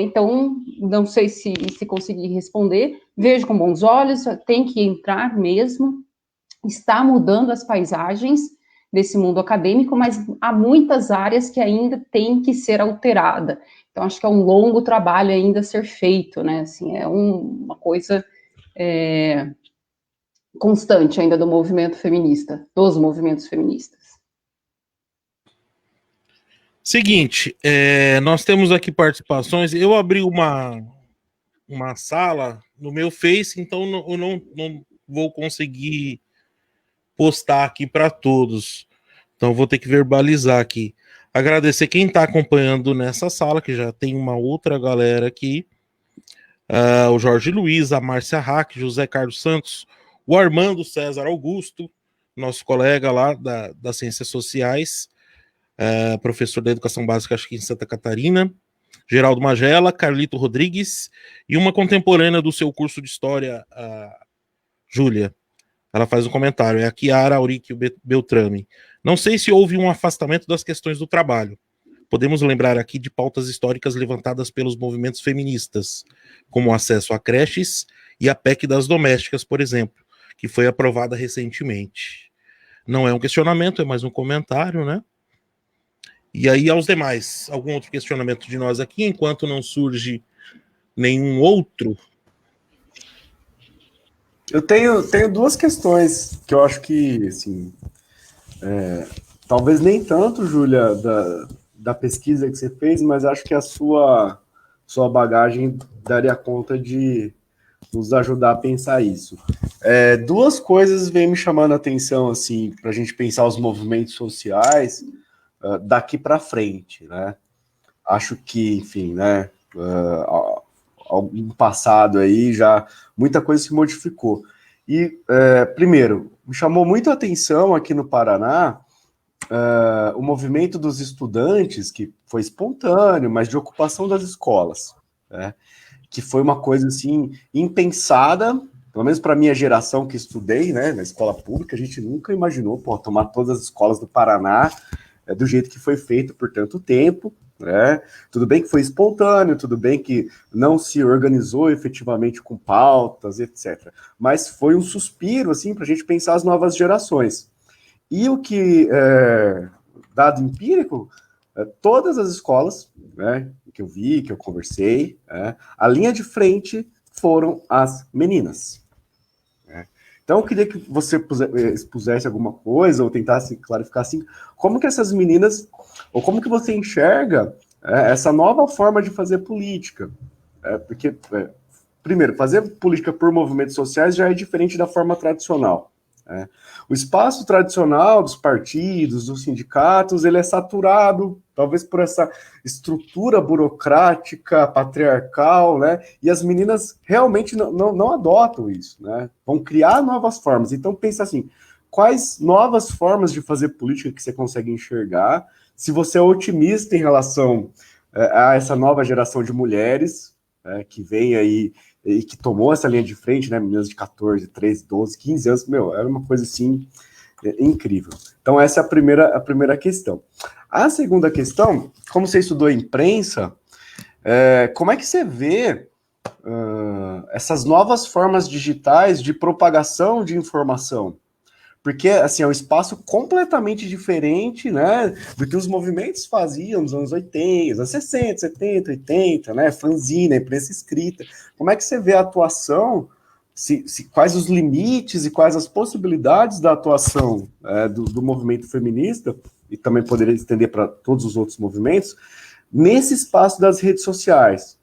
Então, não sei se consegui responder, vejo com bons olhos, tem que entrar mesmo, está mudando as paisagens desse mundo acadêmico, mas há muitas áreas que ainda tem que ser alterada. Então, acho que é um longo trabalho ainda a ser feito, né? Assim, é uma coisa constante ainda do movimento feminista, dos movimentos feministas. Seguinte, nós temos aqui participações. Eu abri uma sala no meu Face, então eu não vou conseguir postar aqui para todos. Então vou ter que verbalizar aqui. Agradecer quem está acompanhando nessa sala, que já tem uma outra galera aqui. O Jorge Luiz, a Márcia Hack, José Carlos Santos, o Armando César Augusto, nosso colega lá das Ciências Sociais, professor da Educação Básica, acho que em Santa Catarina, Geraldo Magela, Carlito Rodrigues, e uma contemporânea do seu curso de História, a Júlia. Ela faz um comentário, é a Chiara Auricchio Beltrame. Não sei se houve um afastamento das questões do trabalho, Podemos lembrar aqui de pautas históricas levantadas pelos movimentos feministas, como o acesso a creches e a PEC das domésticas, por exemplo, que foi aprovada recentemente. Não é um questionamento, é mais um comentário, né? E aí, aos demais, algum outro questionamento de nós aqui, enquanto não surge nenhum outro? Eu tenho duas questões que eu acho que, assim, talvez nem tanto, Júlia, da pesquisa que você fez, mas acho que a sua bagagem daria conta de nos ajudar a pensar isso. Duas coisas vêm me chamando a atenção, assim, para a gente pensar os movimentos sociais daqui para frente, né? Acho que, enfim, né, no passado aí já muita coisa se modificou. E, primeiro, me chamou muito a atenção aqui no Paraná o movimento dos estudantes, que foi espontâneo, mas de ocupação das escolas, né? Que foi uma coisa, assim, impensada, pelo menos para a minha geração que estudei, né, na escola pública, a gente nunca imaginou, tomar todas as escolas do Paraná do jeito que foi feito por tanto tempo, né? Tudo bem que foi espontâneo, tudo bem que não se organizou efetivamente com pautas, etc. Mas foi um suspiro, assim, para a gente pensar as novas gerações. E o que, dado empírico, todas as escolas, né, que eu vi, que eu conversei, a linha de frente foram as meninas. Então, eu queria que você expusesse alguma coisa, ou tentasse clarificar, assim, como que essas meninas, ou como que você enxerga essa nova forma de fazer política. Porque, primeiro, fazer política por movimentos sociais já é diferente da forma tradicional. O espaço tradicional dos partidos, dos sindicatos, ele é saturado, talvez por essa estrutura burocrática, patriarcal, né? E as meninas realmente não adotam isso, né? Vão criar novas formas. Então, pensa assim, quais novas formas de fazer política que você consegue enxergar? Se você é otimista em relação a essa nova geração de mulheres que vem aí e que tomou essa linha de frente, né, meninas de 14, 13, 12, 15 anos, era uma coisa assim incrível. Então essa é a primeira questão. A segunda questão, como você estudou imprensa, como é que você vê essas novas formas digitais de propagação de informação? Porque, assim, é um espaço completamente diferente, né, do que os movimentos faziam nos anos 80, anos 60, 70, 80, né, fanzine, imprensa escrita. Como é que você vê a atuação, quais os limites e quais as possibilidades da atuação do movimento feminista, e também poderia estender para todos os outros movimentos, nesse espaço das redes sociais,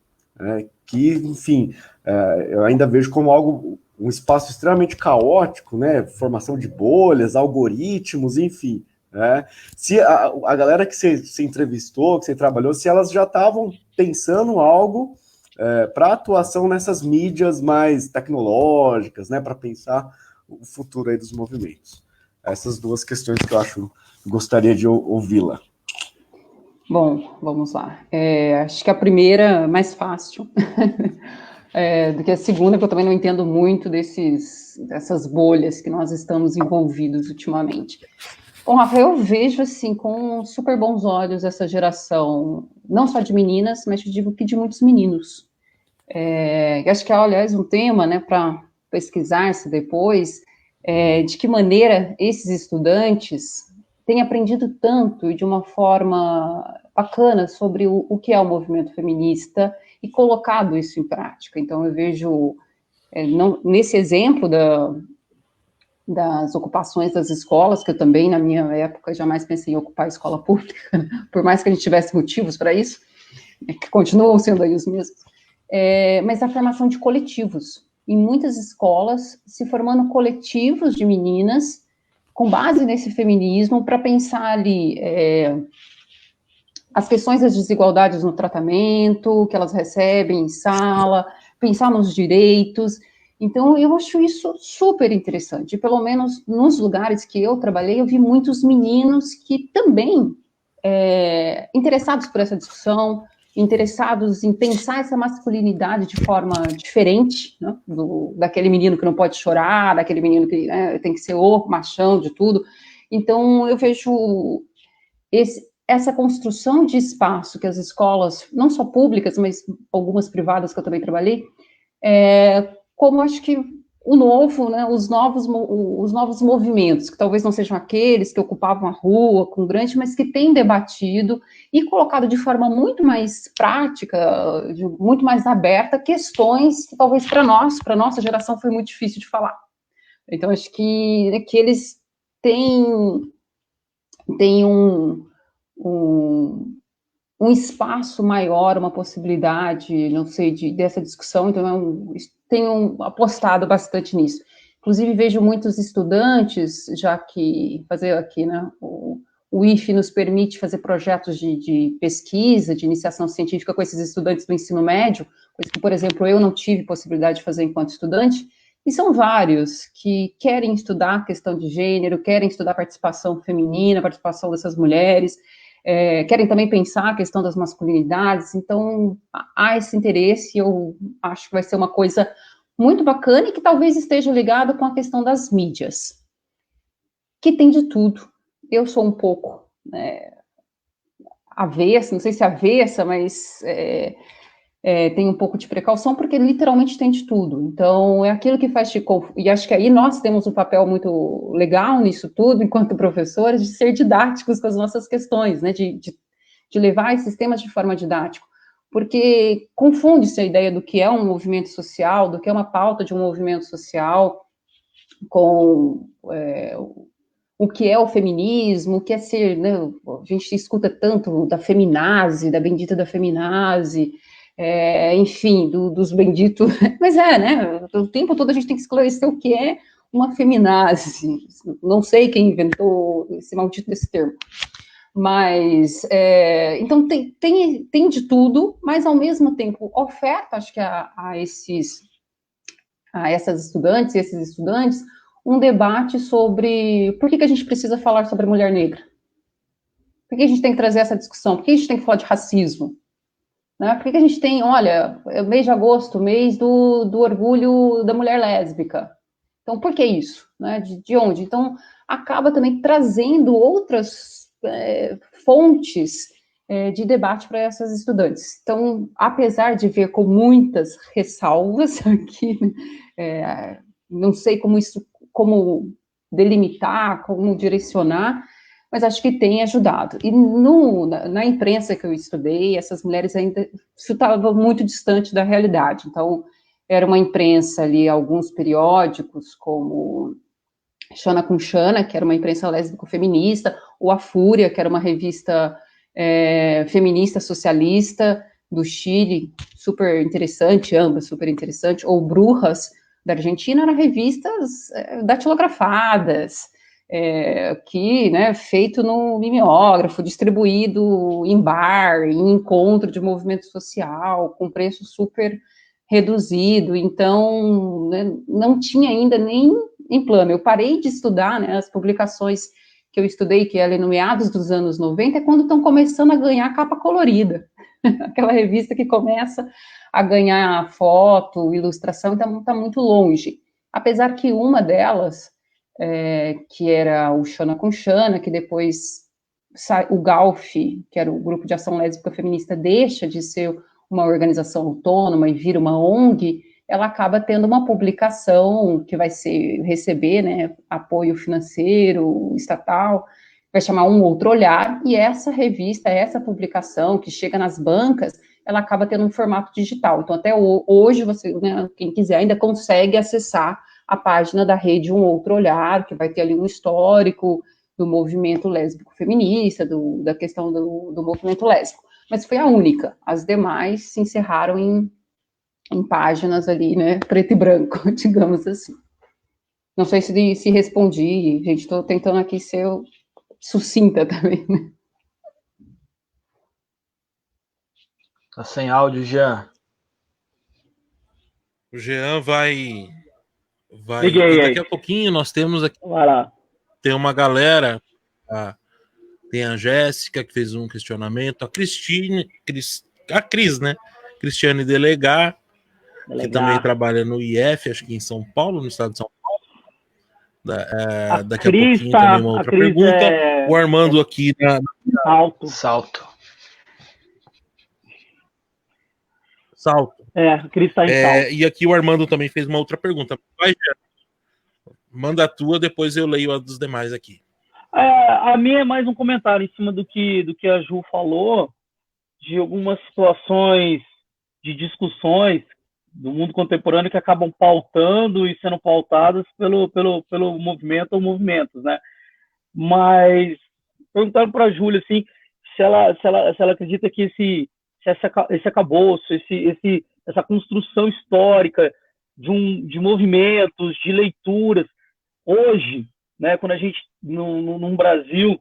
que, enfim, eu ainda vejo como um espaço extremamente caótico, né? Formação de bolhas, algoritmos, enfim. Se a galera que você entrevistou, que você trabalhou, se elas já estavam pensando algo para atuação nessas mídias mais tecnológicas, né? Para pensar o futuro aí dos movimentos. Essas duas questões que eu acho que gostaria de ouvi-la. Bom, vamos lá. Acho que a primeira é mais fácil do que a segunda, porque eu também não entendo muito dessas bolhas que nós estamos envolvidos ultimamente. Bom, Rafael, eu vejo assim com super bons olhos essa geração, não só de meninas, mas eu digo que de muitos meninos. Acho que é, aliás, um tema, né, para pesquisar-se depois, de que maneira esses estudantes têm aprendido tanto e de uma forma bacana sobre o que é o movimento feminista e colocado isso em prática. Então, eu vejo, nesse exemplo das ocupações das escolas, que eu também, na minha época, jamais pensei em ocupar a escola pública, por mais que a gente tivesse motivos para isso, que continuam sendo aí os mesmos, mas a formação de coletivos. Em muitas escolas, se formando coletivos de meninas, com base nesse feminismo, para pensar ali as questões das desigualdades no tratamento, que elas recebem em sala, pensar nos direitos. Então, eu acho isso super interessante. Pelo menos nos lugares que eu trabalhei, eu vi muitos meninos que também interessados por essa discussão, interessados em pensar essa masculinidade de forma diferente, né, daquele menino que não pode chorar, daquele menino que tem que ser o machão de tudo. Então, eu vejo essa construção de espaço que as escolas, não só públicas, mas algumas privadas que eu também trabalhei, como acho que o novo, né, os novos movimentos, que talvez não sejam aqueles que ocupavam a rua com grande, mas que têm debatido e colocado de forma muito mais prática, muito mais aberta, questões que talvez para nossa geração foi muito difícil de falar. Então, acho que eles têm um espaço maior, uma possibilidade, não sei, dessa discussão, então tenho apostado bastante nisso. Inclusive, vejo muitos estudantes, já que fazer aqui, né, o IFE nos permite fazer projetos de pesquisa, de iniciação científica com esses estudantes do ensino médio, coisa que, por exemplo, eu não tive possibilidade de fazer enquanto estudante, e são vários que querem estudar a questão de gênero, querem estudar a participação feminina, a participação dessas mulheres, querem também pensar a questão das masculinidades, então há esse interesse, eu acho que vai ser uma coisa muito bacana e que talvez esteja ligada com a questão das mídias, que tem de tudo. Eu sou um pouco avessa, não sei se avessa, mas tem um pouco de precaução, porque literalmente tem de tudo. Então, é aquilo que faz e acho que aí nós temos um papel muito legal nisso tudo, enquanto professores, de ser didáticos com as nossas questões, né, de levar esses temas de forma didática, porque confunde-se a ideia do que é um movimento social, do que é uma pauta de um movimento social, com o que é o feminismo, o que é ser, né, a gente escuta tanto da feminazi, da bendita da feminazi, enfim, dos benditos, mas né, o tempo todo a gente tem que esclarecer o que é uma feminazi, não sei quem inventou esse maldito desse termo, mas, então tem de tudo, mas ao mesmo tempo oferta, acho que a essas estudantes e esses estudantes, um debate sobre por que a gente precisa falar sobre a mulher negra, por que a gente tem que trazer essa discussão, por que a gente tem que falar de racismo, né? Por que a gente tem, olha, mês de agosto, mês do orgulho da mulher lésbica, então por que isso, né? De onde? Então acaba também trazendo outras fontes de debate para essas estudantes. Então, apesar de ver com muitas ressalvas aqui, não sei como delimitar, como direcionar, mas acho que tem ajudado. E na imprensa que eu estudei, essas mulheres ainda estavam muito distante da realidade. Então, era uma imprensa ali, alguns periódicos, como Xana com Xana, que era uma imprensa lésbico-feminista, ou A Fúria, que era uma revista feminista socialista do Chile, super interessante, ambas super interessante, ou Brujas, da Argentina, eram revistas datilografadas, que, né, feito no mimeógrafo, distribuído em bar, em encontro de movimento social, com preço super reduzido, então, né, não tinha ainda nem em plano. Eu parei de estudar, né, as publicações que eu estudei, que era no meados dos anos 90, é quando estão começando a ganhar capa colorida, aquela revista que começa a ganhar foto, ilustração, está muito longe. Apesar que uma delas, que era o Xana com Xana, que depois o GALF, que era o Grupo de Ação Lésbica Feminista, deixa de ser uma organização autônoma e vira uma ONG, ela acaba tendo uma publicação que vai receber, né, apoio financeiro, estatal, vai chamar Um Outro Olhar, e essa revista, essa publicação que chega nas bancas, ela acaba tendo um formato digital. Então, até hoje, você, né, quem quiser, ainda consegue acessar a página da rede Um Outro Olhar, que vai ter ali um histórico do movimento lésbico feminista, da questão do movimento lésbico. Mas foi a única. As demais se encerraram em páginas ali, né, preto e branco, digamos assim. Não sei se respondi, gente, estou tentando aqui ser sucinta também, né? Tá sem áudio, Jean. O Jean vai Liguei daqui aí. a pouquinho nós temos aqui. Vai lá. Tem uma galera. Tem a Jéssica, que fez um questionamento, a Cris, né? Cristiane Delegar, que também trabalha no IF, acho que em São Paulo, no estado de São Paulo. Daqui a pouquinho também uma outra pergunta. O Armando aqui Salto. Cris está em Salto. E aqui o Armando também fez uma outra pergunta. Manda a tua, depois eu leio a dos demais aqui. A minha é mais um comentário em cima do que a Ju falou, de algumas situações de discussões do mundo contemporâneo que acabam pautando e sendo pautadas pelo movimento ou movimentos, né? Mas perguntaram para a Júlia assim, se ela acredita que esse acabouço, essa construção histórica de movimentos, de leituras, hoje, né, quando a gente, num Brasil,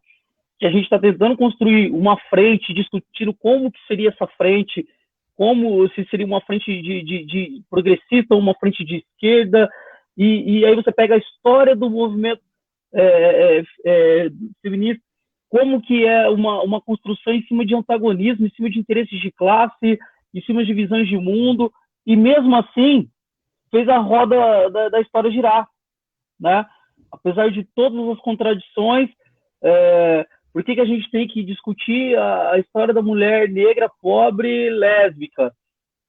que a gente está tentando construir uma frente, discutindo como que seria essa frente, como se seria uma frente de progressista ou uma frente de esquerda, e aí você pega a história do movimento feminista, como que é uma construção em cima de antagonismo, em cima de interesses de classe, em cima de visões de mundo, e mesmo assim fez a roda da história girar, né? Apesar de todas as contradições, por que a gente tem que discutir a história da mulher negra, pobre, lésbica?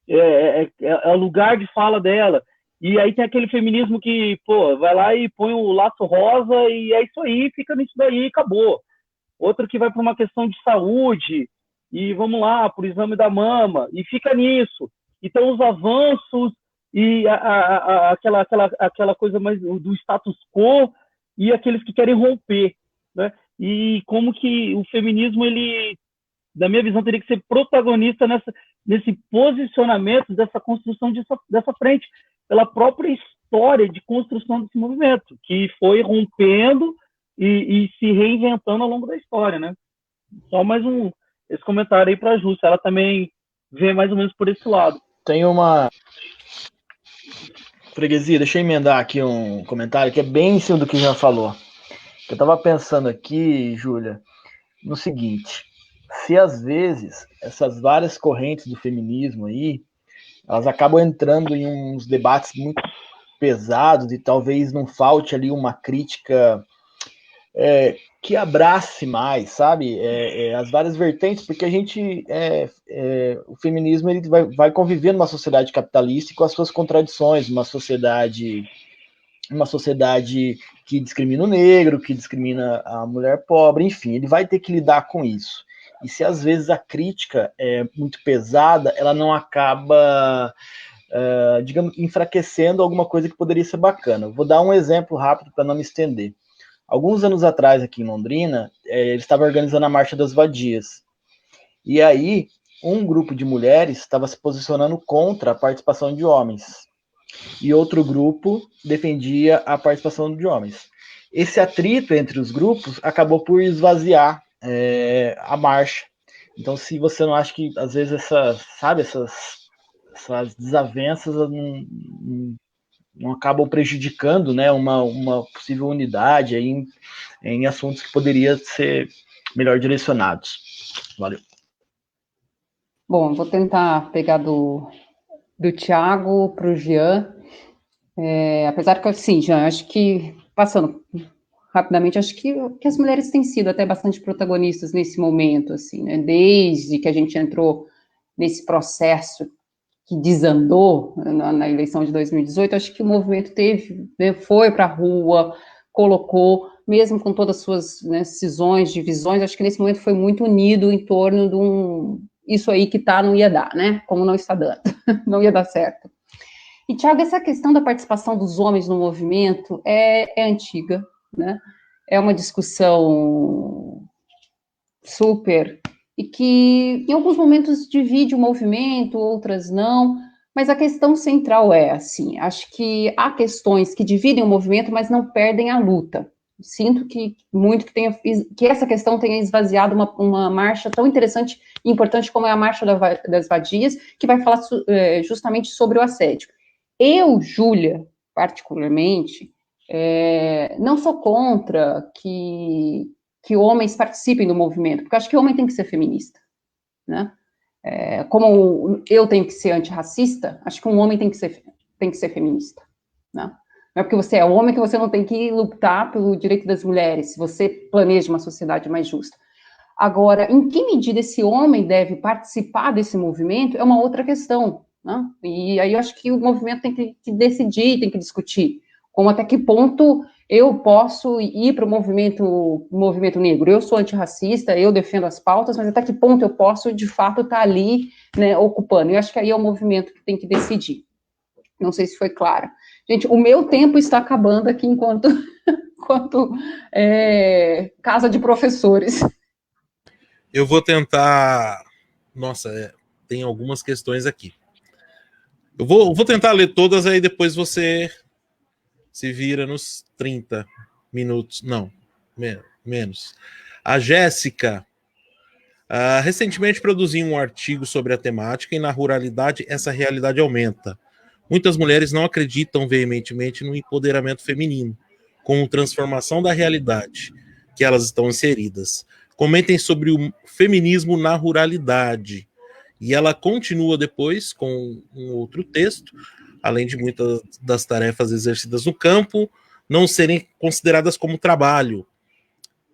É o lugar de fala dela. E aí tem aquele feminismo que, vai lá e põe o laço rosa e é isso aí, fica nisso daí e acabou. Outro que vai para uma questão de saúde e vamos lá, por exame da mama, e fica nisso. Então os avanços e aquela coisa mais do status quo e aqueles que querem romper, né? E como que o feminismo, ele, na minha visão, teria que ser protagonista nesse posicionamento, dessa construção dessa frente, pela própria história de construção desse movimento, que foi rompendo e se reinventando ao longo da história, né? Só mais esse comentário aí para a Ju, ela também vê mais ou menos por esse lado. Tem uma... Freguesia, deixa eu emendar aqui um comentário que é bem em cima do que já falou. Eu estava pensando aqui, Júlia, no seguinte: se às vezes essas várias correntes do feminismo aí, elas acabam entrando em uns debates muito pesados e talvez não falte ali uma crítica que abrace mais, sabe, as várias vertentes, porque a gente, o feminismo, ele vai conviver numa sociedade capitalista e com as suas contradições, uma sociedade que discrimina o negro, que discrimina a mulher pobre, enfim, ele vai ter que lidar com isso. E se às vezes a crítica é muito pesada, ela não acaba, digamos, enfraquecendo alguma coisa que poderia ser bacana. Vou dar um exemplo rápido para não me estender. Alguns anos atrás, aqui em Londrina, eles estavam organizando a Marcha das Vadias. E aí, um grupo de mulheres estava se posicionando contra a participação de homens. E outro grupo defendia a participação de homens. Esse atrito entre os grupos acabou por esvaziar a marcha. Então, se você não acha que, às vezes, essas desavenças não acabam prejudicando, né, uma possível unidade aí em assuntos que poderiam ser melhor direcionados. Valeu. Bom, vou tentar pegar do Thiago para o Jean. Apesar que, assim, Jean, acho que, passando rapidamente, acho que as mulheres têm sido até bastante protagonistas nesse momento, assim, né, desde que a gente entrou nesse processo que desandou na eleição de 2018, acho que o movimento foi para a rua, colocou, mesmo com todas as suas, né, cisões, divisões, acho que nesse momento foi muito unido em torno de isso aí que não ia dar, né, como não está dando, não ia dar certo. E, Thiago, essa questão da participação dos homens no movimento é antiga, né, é uma discussão super... e que em alguns momentos divide o movimento, outras não, mas a questão central é assim, acho que há questões que dividem o movimento, mas não perdem a luta. Sinto que essa questão tenha esvaziado uma marcha tão interessante e importante como é a Marcha das Vadias, que vai falar justamente sobre o assédio. Eu, Júlia, particularmente, não sou contra que homens participem do movimento, porque eu acho que o homem tem que ser feminista, né? Como eu tenho que ser antirracista, acho que um homem tem que ser feminista, né? Não é porque você é homem que você não tem que lutar pelo direito das mulheres, se você planeja uma sociedade mais justa. Agora, em que medida esse homem deve participar desse movimento é uma outra questão, né? E aí eu acho que o movimento tem que decidir, tem que discutir, como até que ponto eu posso ir para o movimento negro. Eu sou antirracista, eu defendo as pautas, mas até que ponto eu posso, de fato, estar ali, né, ocupando. Eu acho que aí é o movimento que tem que decidir. Não sei se foi claro. Gente, o meu tempo está acabando aqui enquanto casa de professores. Eu vou tentar... Nossa, tem algumas questões aqui. Eu vou tentar ler todas, aí depois você se vira nos 30 minutos. Não, menos. A Jéssica recentemente produziu um artigo sobre a temática e na ruralidade essa realidade aumenta. Muitas mulheres não acreditam veementemente no empoderamento feminino, como transformação da realidade que elas estão inseridas. Comentem sobre o feminismo na ruralidade. E ela continua depois com um outro texto, além de muitas das tarefas exercidas no campo não serem consideradas como trabalho.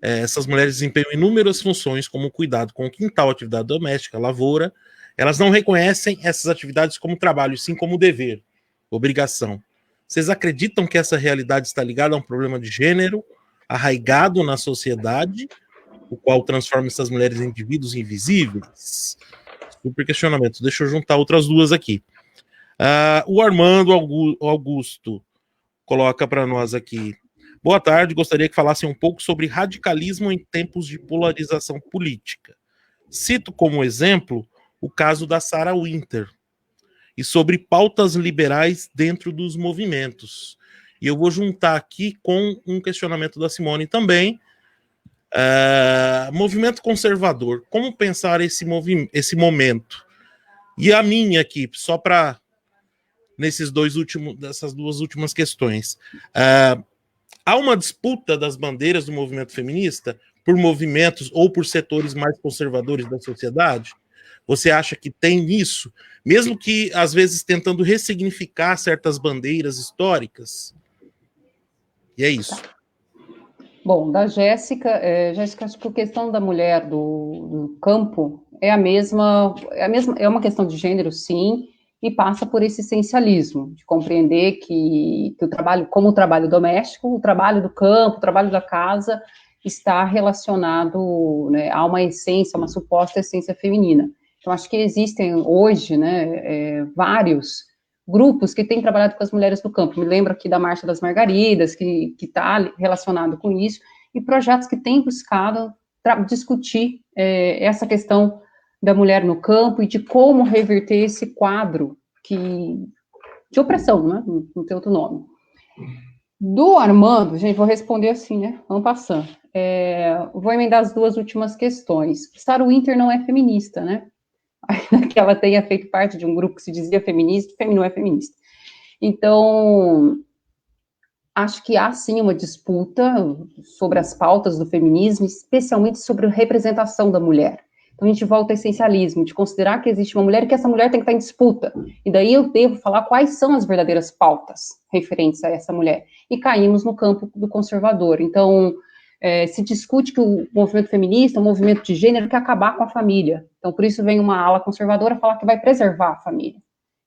Essas mulheres desempenham inúmeras funções, como cuidado com o quintal, atividade doméstica, lavoura. Elas não reconhecem essas atividades como trabalho, sim como dever, obrigação. Vocês acreditam que essa realidade está ligada a um problema de gênero arraigado na sociedade, o qual transforma essas mulheres em indivíduos invisíveis? Super questionamento. Deixa eu juntar outras duas aqui. O Armando Augusto coloca para nós aqui. Boa tarde, gostaria que falassem um pouco sobre radicalismo em tempos de polarização política. Cito como exemplo o caso da Sarah Winter e sobre pautas liberais dentro dos movimentos. E eu vou juntar aqui com um questionamento da Simone também. Movimento conservador, como pensar esse momento? E a minha aqui, só para dessas duas últimas questões. Há uma disputa das bandeiras do movimento feminista por movimentos ou por setores mais conservadores da sociedade? Você acha que tem isso? Mesmo que, às vezes, tentando ressignificar certas bandeiras históricas? E é isso. Bom, da Jéssica, Jéssica, acho que a questão da mulher do campo é uma questão de gênero, sim, e passa por esse essencialismo, de compreender que o trabalho, como o trabalho doméstico, o trabalho do campo, o trabalho da casa, está relacionado, né, a uma essência, uma suposta essência feminina. Então, acho que existem hoje, né, vários grupos que têm trabalhado com as mulheres do campo. Me lembro aqui da Marcha das Margaridas, que está relacionado com isso, e projetos que têm buscado discutir essa questão da mulher no campo e de como reverter esse quadro de opressão, né? Não tem outro nome. Do Armando, gente, vou responder assim, né? Vamos passando. Vou emendar as duas últimas questões. Sarah Winter não é feminista, né? Que ela tenha feito parte de um grupo que se dizia feminista, não é feminista. Então, acho que há sim uma disputa sobre as pautas do feminismo, especialmente sobre a representação da mulher. Então, a gente volta ao essencialismo, de considerar que existe uma mulher e que essa mulher tem que estar em disputa. E daí eu devo falar quais são as verdadeiras pautas referentes a essa mulher. E caímos no campo do conservador. Então, se discute que o movimento feminista, o movimento de gênero, quer acabar com a família. Então, por isso vem uma ala conservadora falar que vai preservar a família.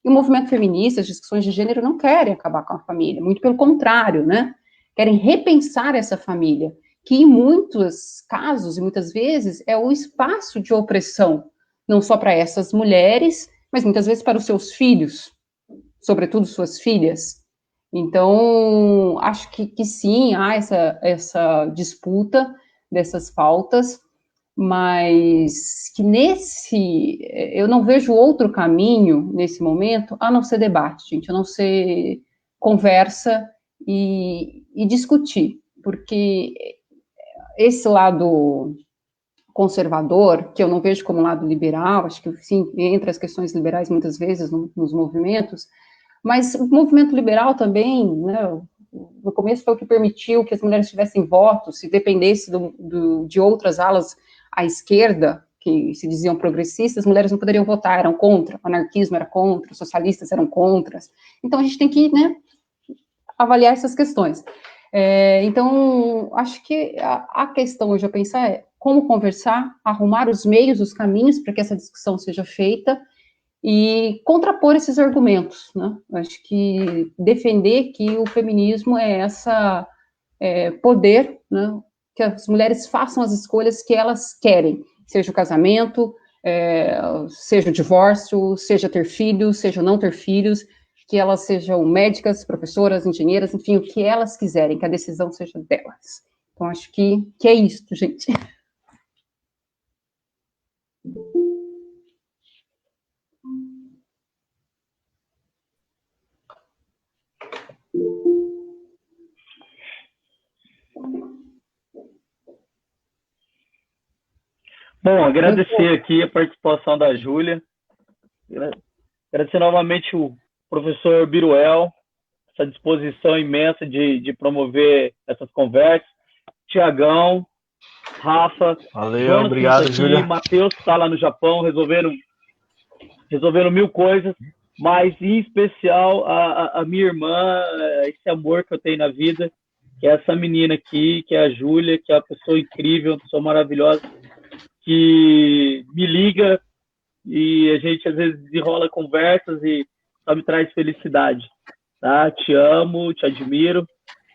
E o movimento feminista, as discussões de gênero, não querem acabar com a família, muito pelo contrário, né? Querem repensar essa família, que em muitos casos, e muitas vezes, é o espaço de opressão, não só para essas mulheres, mas muitas vezes para os seus filhos, sobretudo suas filhas. Então, acho que sim, há essa disputa dessas pautas, mas que eu não vejo outro caminho nesse momento a não ser debate, gente, a não ser conversa e discutir, porque esse lado conservador, que eu não vejo como lado liberal, acho que sim, entra as questões liberais muitas vezes nos movimentos, mas o movimento liberal também, né, no começo foi o que permitiu que as mulheres tivessem votos, se dependesse de outras alas à esquerda, que se diziam progressistas, as mulheres não poderiam votar, eram contra, o anarquismo era contra, os socialistas eram contra. Então a gente tem que, né, avaliar essas questões. Então, acho que a questão hoje a pensar é como conversar, arrumar os meios, os caminhos para que essa discussão seja feita e contrapor esses argumentos, né? Eu acho que defender que o feminismo é essa poder, né? Que as mulheres façam as escolhas que elas querem, seja o casamento, seja o divórcio, seja ter filhos, seja não ter filhos, que elas sejam médicas, professoras, engenheiras, enfim, o que elas quiserem, que a decisão seja delas. Então, acho que é isso, gente. Bom, agradecer aqui a participação da Júlia, agradecer novamente o professor Biruel, essa disposição imensa de promover essas conversas, Tiagão, Rafa, Valeu, Jonas, obrigado, aqui, Júlia. Matheus, que está lá no Japão, resolvendo 1000 coisas, mas em especial a minha irmã, esse amor que eu tenho na vida, que é essa menina aqui, que é a Júlia, que é uma pessoa incrível, uma pessoa maravilhosa, que me liga e a gente às vezes desenrola conversas e só me traz felicidade, tá? Te amo, te admiro,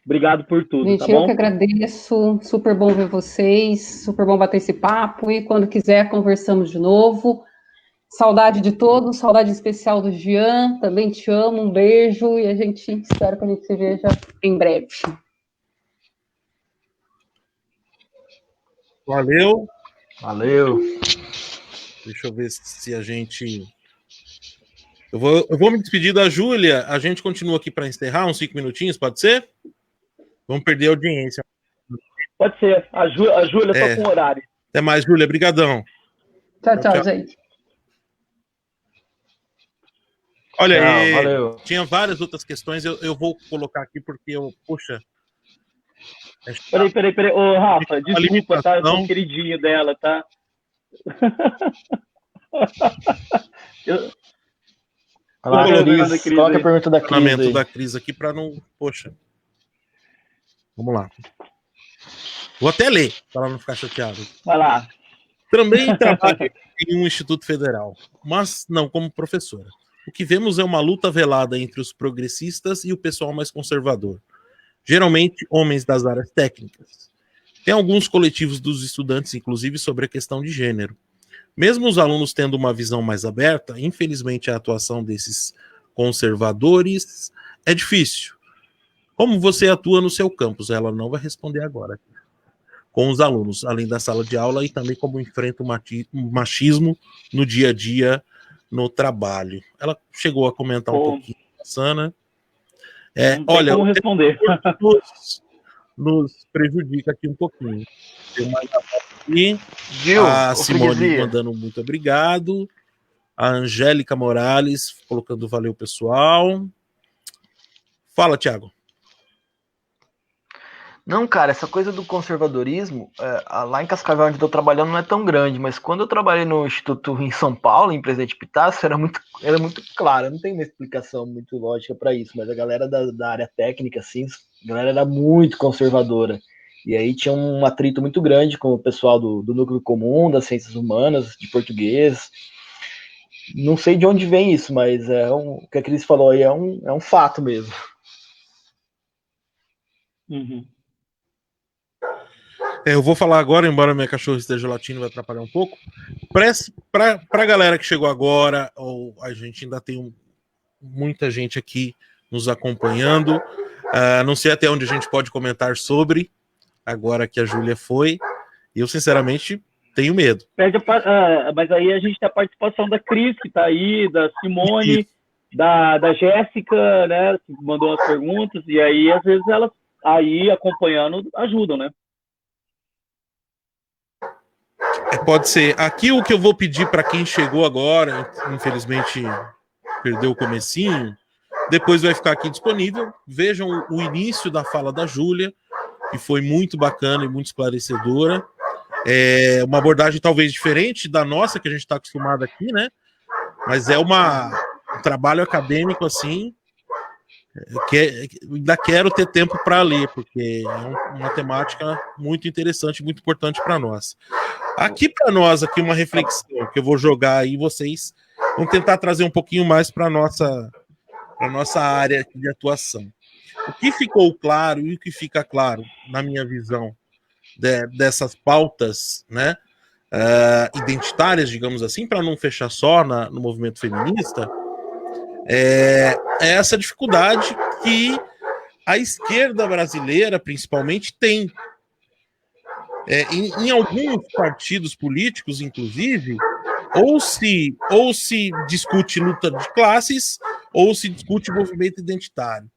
obrigado por tudo, Gente, tá bom? eu que agradeço, super bom ver vocês, super bom bater esse papo, e quando quiser conversamos de novo. Saudade de todos, saudade especial do Jean, também te amo, um beijo, e a gente espera que a gente se veja em breve. Valeu. Valeu. Deixa eu ver se a gente... Eu vou me despedir da Júlia, a gente continua aqui para encerrar, uns 5 minutinhos, pode ser? Vamos perder a audiência. Pode ser, a Júlia só com horário. Até mais, Júlia, brigadão. Tchau, gente. Olha, valeu. Tinha várias outras questões, eu vou colocar aqui porque poxa... Peraí. Ô, Rafa, desculpa, tá? Eu sou limitação. o queridinho dela, tá? Qual que é a pergunta da Cris? Da Cris aqui para não... Poxa. Vamos lá. Vou até ler, para ela não ficar chateada. Vai lá. Também trabalho em um instituto federal, mas não como professora. O que vemos é uma luta velada entre os progressistas e o pessoal mais conservador. Geralmente, homens das áreas técnicas. Tem alguns coletivos dos estudantes, inclusive, sobre a questão de gênero. Mesmo os alunos tendo uma visão mais aberta, infelizmente a atuação desses conservadores é difícil. Como você atua no seu campus? Ela não vai responder agora. Com os alunos, além da sala de aula, e também como enfrenta o machismo no dia a dia, no trabalho. Ela chegou a comentar um pouquinho, Sana. Olha, como responder. Nos prejudica aqui um pouquinho. Tem mais aqui. Gil, A Simone mandando muito obrigado. A Angélica Morales colocando valeu, pessoal. Fala, Thiago. Não, cara, essa coisa do conservadorismo, lá em Cascavel, onde eu tô trabalhando, não é tão grande, mas quando eu trabalhei no Instituto em São Paulo, em Presidente Pitácio, era muito claro, não tem uma explicação muito lógica para isso, mas a galera da área técnica, assim, a galera era muito conservadora, e aí tinha um atrito muito grande com o pessoal do núcleo comum, das ciências humanas, de português. Não sei de onde vem isso, mas o que a Cris falou aí é um fato mesmo. Uhum. Eu vou falar agora, embora minha cachorra esteja latindo, vai atrapalhar um pouco. Para a galera que chegou agora, ou a gente ainda tem muita gente aqui nos acompanhando. Não sei até onde a gente pode comentar sobre, agora que a Júlia foi. Eu, sinceramente, tenho medo. Mas aí a gente tem a participação da Cris, que está aí, da Simone, da Jéssica, né, que mandou as perguntas, e aí, às vezes, elas aí acompanhando ajudam, né? Pode ser. Aqui o que eu vou pedir para quem chegou agora, infelizmente perdeu o comecinho, depois vai ficar aqui disponível. Vejam o início da fala da Júlia, que foi muito bacana e muito esclarecedora. É uma abordagem talvez diferente da nossa, que a gente está acostumado aqui, né? Mas é um trabalho acadêmico, assim, ainda quero ter tempo para ler, porque é uma temática muito interessante, muito importante para nós. Aqui para nós, aqui uma reflexão que eu vou jogar aí, vocês vão tentar trazer um pouquinho mais para nossa área de atuação. O que ficou claro e o que fica claro, na minha visão, dessas pautas, né, identitárias, digamos assim, para não fechar só no movimento feminista, é essa dificuldade que a esquerda brasileira, principalmente, tem. Em alguns partidos políticos, inclusive, ou se discute luta de classes, ou se discute movimento identitário.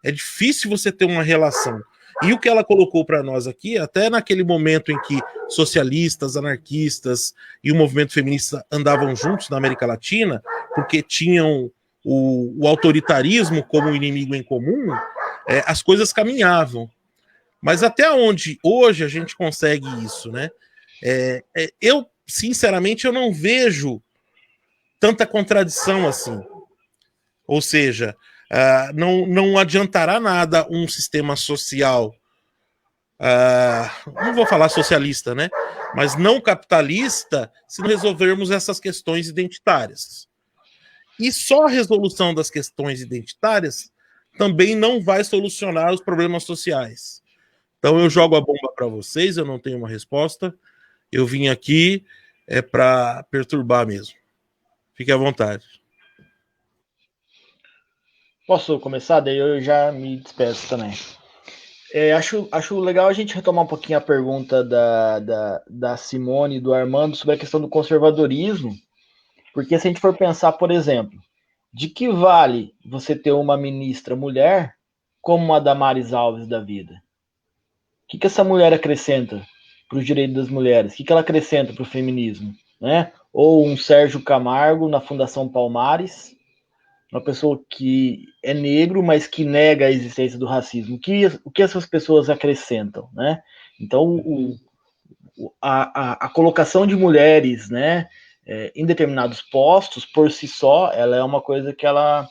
É difícil você ter uma relação. E o que ela colocou para nós aqui, até naquele momento em que socialistas, anarquistas e o movimento feminista andavam juntos na América Latina, porque tinham o autoritarismo como inimigo em comum, as coisas caminhavam. Mas até onde hoje a gente consegue isso, né? Eu, sinceramente, eu não vejo tanta contradição assim. Ou seja, não adiantará nada um sistema social, não vou falar socialista, né? Mas não capitalista, se não resolvermos essas questões identitárias. E só a resolução das questões identitárias também não vai solucionar os problemas sociais. Então eu jogo a bomba para vocês, eu não tenho uma resposta. Eu vim aqui para perturbar mesmo. Fique à vontade. Posso começar? Daí eu já me despeço também. Acho legal a gente retomar um pouquinho a pergunta da Simone e do Armando sobre a questão do conservadorismo, porque se a gente for pensar, por exemplo, de que vale você ter uma ministra mulher como a Damares Alves da vida? O que essa mulher acrescenta para os direitos das mulheres? O que ela acrescenta para o feminismo? Né? Ou um Sérgio Camargo na Fundação Palmares, uma pessoa que é negro, mas que nega a existência do racismo. O que essas pessoas acrescentam? Né? Então, a colocação de mulheres, né, em determinados postos, por si só, ela é uma coisa que ela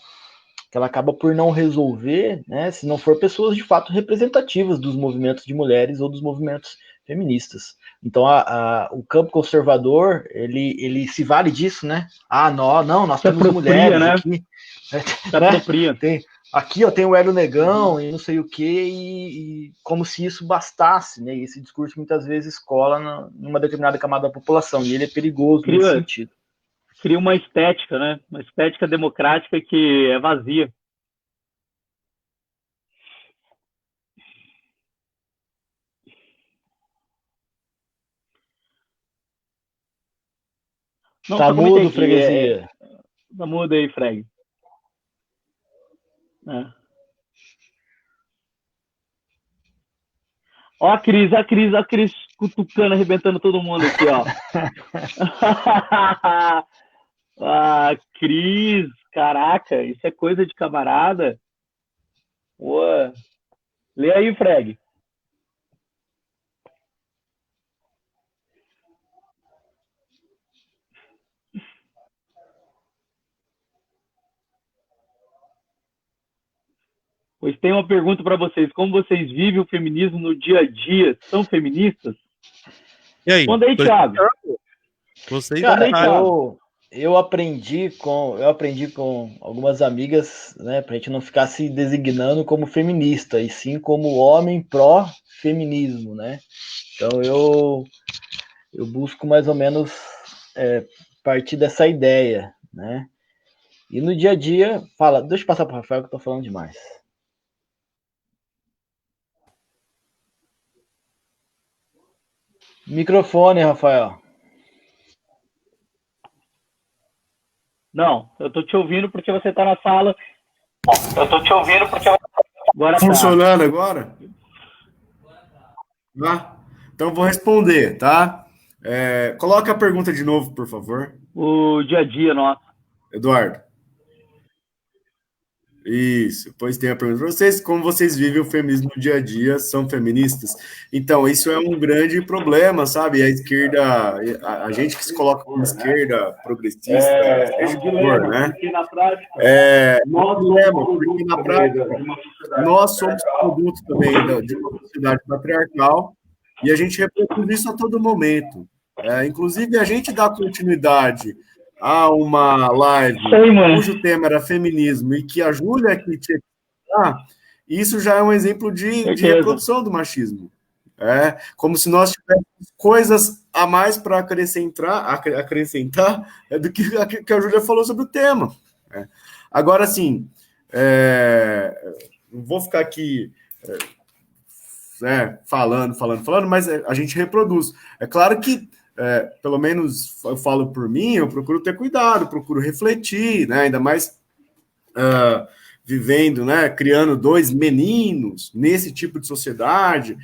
acaba por não resolver, né, se não for pessoas de fato representativas dos movimentos de mulheres ou dos movimentos feministas. Então, o campo conservador, ele se vale disso, né? Nós temos mulheres, né? Aqui. Né? Aqui tem o Hélio Negão e não sei o quê, e como se isso bastasse, né? E esse discurso muitas vezes cola numa determinada camada da população, e ele é perigoso nesse sentido. Cria uma estética, né? Uma estética democrática que é vazia. Não, tá mudo, freguesia. Tá mudo aí, Freg. Ó a Cris cutucando, arrebentando todo mundo aqui, ó. Cris, caraca, isso é coisa de camarada. Pô. Lê aí, Freg. Pois tem uma pergunta para vocês. Como vocês vivem o feminismo no dia a dia? São feministas? E aí? Manda aí, Thiago. Cara, eu aprendi com algumas amigas, né, pra gente não ficar se designando como feminista, e sim como homem pró-feminismo, né? Então eu busco mais ou menos partir dessa ideia, né? E no dia a dia, deixa eu passar para o Rafael que eu tô falando demais. Microfone, Rafael. Não, eu tô te ouvindo porque você tá na sala. Agora tá funcionando agora? Então vou responder, tá? Coloca a pergunta de novo, por favor. O dia a dia nosso. Eduardo. Isso, pois tem a pergunta para vocês, como vocês vivem o feminismo no dia a dia, são feministas? Então, isso é um grande problema, sabe? A esquerda, a gente que se coloca como esquerda progressista, seja o que for, né? Porque na prática, porque na prática, nós somos produto também de uma sociedade patriarcal e a gente reproduz isso a todo momento. Inclusive, a gente dá continuidade a uma live cujo tema era feminismo e que a Júlia aqui tinha que falar, isso já é um exemplo de reprodução do machismo. Como se nós tivéssemos coisas a mais para acrescentar do que a Júlia falou sobre o tema. Agora, assim, não vou ficar aqui falando, mas a gente reproduz. É claro que pelo menos eu falo por mim, eu procuro ter cuidado, procuro refletir, né? Ainda mais vivendo, né? Criando 2 meninos nesse tipo de sociedade,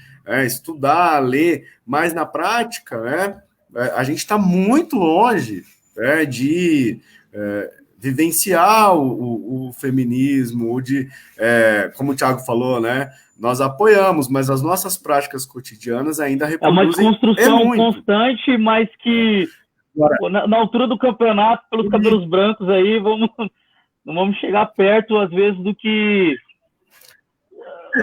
estudar, ler, mas na prática, a gente está muito longe de vivenciar o feminismo, ou de, como o Thiago falou, né? Nós apoiamos, mas as nossas práticas cotidianas ainda reproduzem. É uma desconstrução constante, mas que na altura do campeonato, pelos cabelos brancos aí, não vamos chegar perto, às vezes, do que...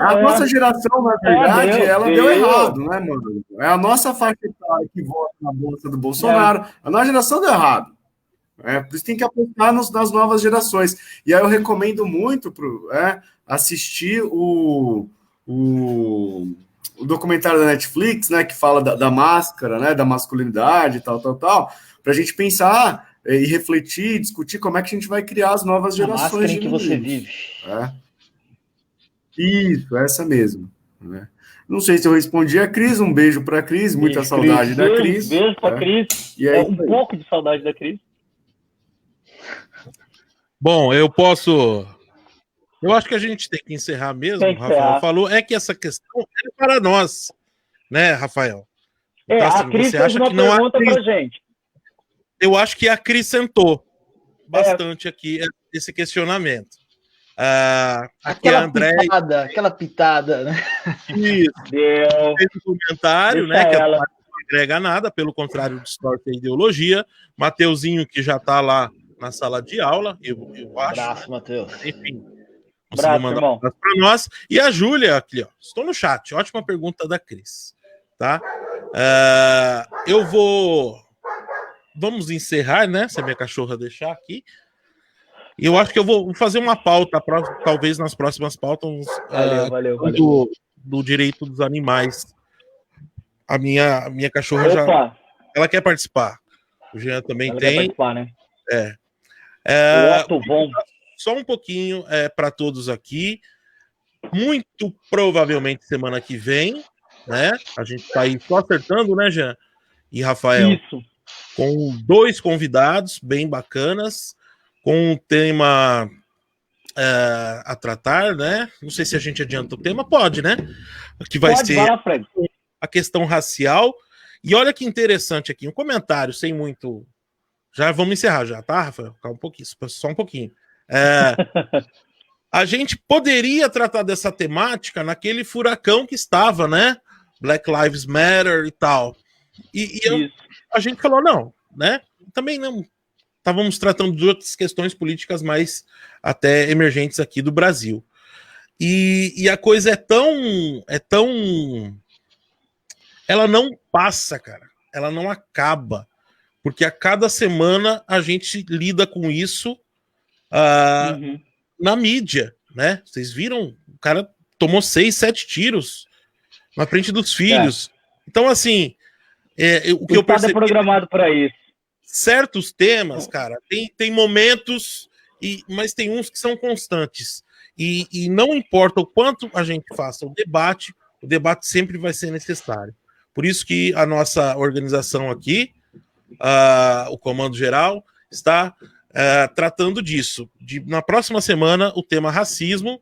A nossa geração, na verdade, ela deu errado, né, mano? É a nossa faixa etária que vota na bolsa do Bolsonaro. A nossa geração deu errado. Por isso tem que apostar nas novas gerações. E aí eu recomendo muito assistir o documentário da Netflix, né, que fala da máscara, né, da masculinidade, tal, para a gente pensar e refletir, discutir como é que a gente vai criar as novas gerações. A máscara em que você vive. Isso, essa mesmo. Não sei se eu respondi a Cris, um beijo para a Cris, muita saudade da Cris. Beijo para a Cris, um pouco de saudade da Cris. Bom, eu acho que a gente tem que encerrar mesmo, o Rafael falou, que essa questão é para nós, né, Rafael? Então, a Cris fez uma pergunta para gente. Eu acho que acrescentou bastante aqui esse questionamento. Aquela pitada, né? Isso. Fez um comentário, né, que não agrega nada, pelo contrário, distorce a ideologia. Mateuzinho, que já está lá na sala de aula, eu acho. Abraço, Matheus. Enfim. Conseguiu mandar um abraço para nós. E a Júlia, aqui, ó, estou no chat. Ótima pergunta da Cris. Tá? Vamos encerrar, né? Se a minha cachorra deixar aqui. E eu acho que eu vou fazer uma pauta, talvez nas próximas pautas, valeu. Do direito dos animais. A minha cachorra ela quer participar. O Jean também tem. Quer participar, né? Bom. Só um pouquinho para todos aqui. Muito provavelmente semana que vem, né? A gente está aí só acertando, né, Jean e Rafael? Isso. Com 2 convidados bem bacanas, com um tema a tratar, né? Não sei se a gente adianta o tema, pode, né? Que vai ser a questão racial. E olha que interessante aqui, um comentário sem muito. Já vamos encerrar, já, tá, Rafael? Calma um pouquinho, só um pouquinho. A gente poderia tratar dessa temática naquele furacão que estava, né? Black Lives Matter e tal. E a gente falou, não, né? Também não. Estávamos tratando de outras questões políticas mais até emergentes aqui do Brasil. E a coisa é tão. Ela não passa, cara. Ela não acaba. Porque a cada semana a gente lida com isso na mídia, né? Vocês viram? O cara tomou 6, 7 tiros na frente dos filhos. Então, assim, o que eu percebi... programado para isso. Certos temas, cara, tem momentos, mas tem uns que são constantes. E não importa o quanto a gente faça o debate sempre vai ser necessário. Por isso que a nossa organização aqui, o Comando Geral, está tratando disso. Na próxima semana, o tema racismo,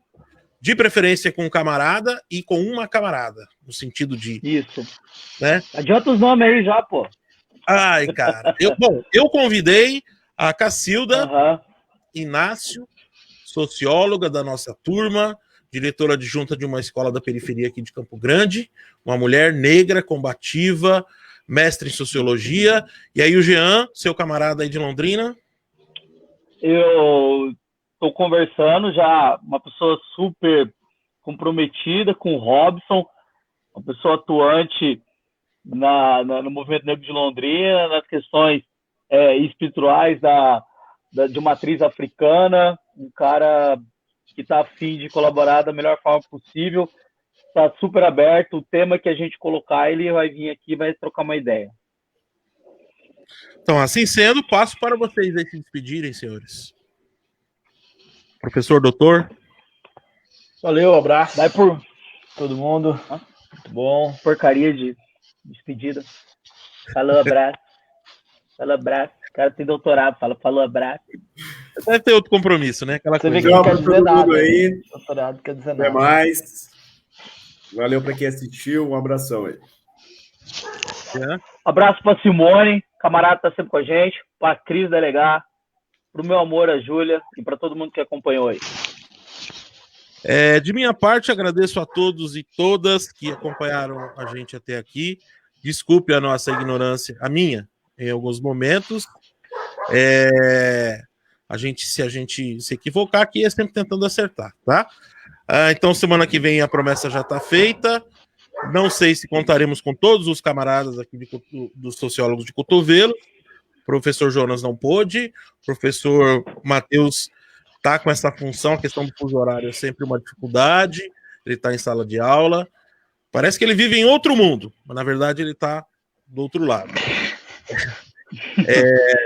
de preferência com um camarada e com uma camarada, no sentido de... Isso. Né? Adianta os nomes aí já, pô. Ai, cara. Eu convidei a Cacilda, Inácio, socióloga da nossa turma, diretora adjunta de uma escola da periferia aqui de Campo Grande, uma mulher negra, combativa, mestre em sociologia. E aí o Jean, seu camarada aí de Londrina? Eu estou conversando já, uma pessoa super comprometida com o Robson, uma pessoa atuante no movimento negro de Londrina, nas questões espirituais de matriz africana, um cara que está a fim de colaborar da melhor forma possível, está super aberto, o tema que a gente colocar, ele vai vir aqui e vai trocar uma ideia. Então, assim sendo, passo para vocês aí se despedirem, senhores. Professor, doutor. Valeu, abraço. Vai por todo mundo. Muito bom. Porcaria de despedida. Falou, abraço. Falou, abraço. O cara tem doutorado, falou, abraço. Deve ter outro compromisso, né? Aquela Você coisa. vê que não quer dizer nada. Aí. Doutorado quer dizer Até nada. mais. Valeu para quem assistiu. Um abração aí. Abraço para Simone, camarada tá sempre com a gente, para Cris Delegar, para o meu amor, a Júlia, e para todo mundo que acompanhou aí. De minha parte, agradeço a todos e todas que acompanharam a gente até aqui. Desculpe a nossa ignorância, a minha, em alguns momentos. Se a gente se equivocar aqui, é sempre tentando acertar, tá? Então, semana que vem a promessa já está feita. Não sei se contaremos com todos os camaradas aqui dos sociólogos de cotovelo. O professor Jonas não pôde. O professor Matheus está com essa função. A questão do fuso horário é sempre uma dificuldade. Ele está em sala de aula. Parece que ele vive em outro mundo, mas na verdade ele está do outro lado.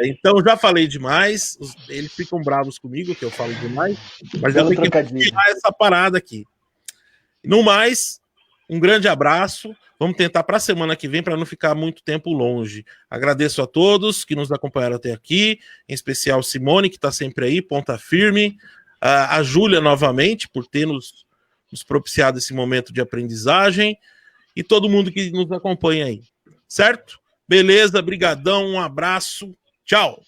Então, já falei demais. Eles ficam bravos comigo, que eu falo demais. Mas eu tenho que tirar essa parada aqui. No mais, um grande abraço. Vamos tentar para a semana que vem, para não ficar muito tempo longe. Agradeço a todos que nos acompanharam até aqui, em especial Simone, que está sempre aí, ponta firme. A Júlia, novamente, por ter nos propiciado esse momento de aprendizagem. E todo mundo que nos acompanha aí. Certo? Beleza, brigadão, um abraço. Tchau.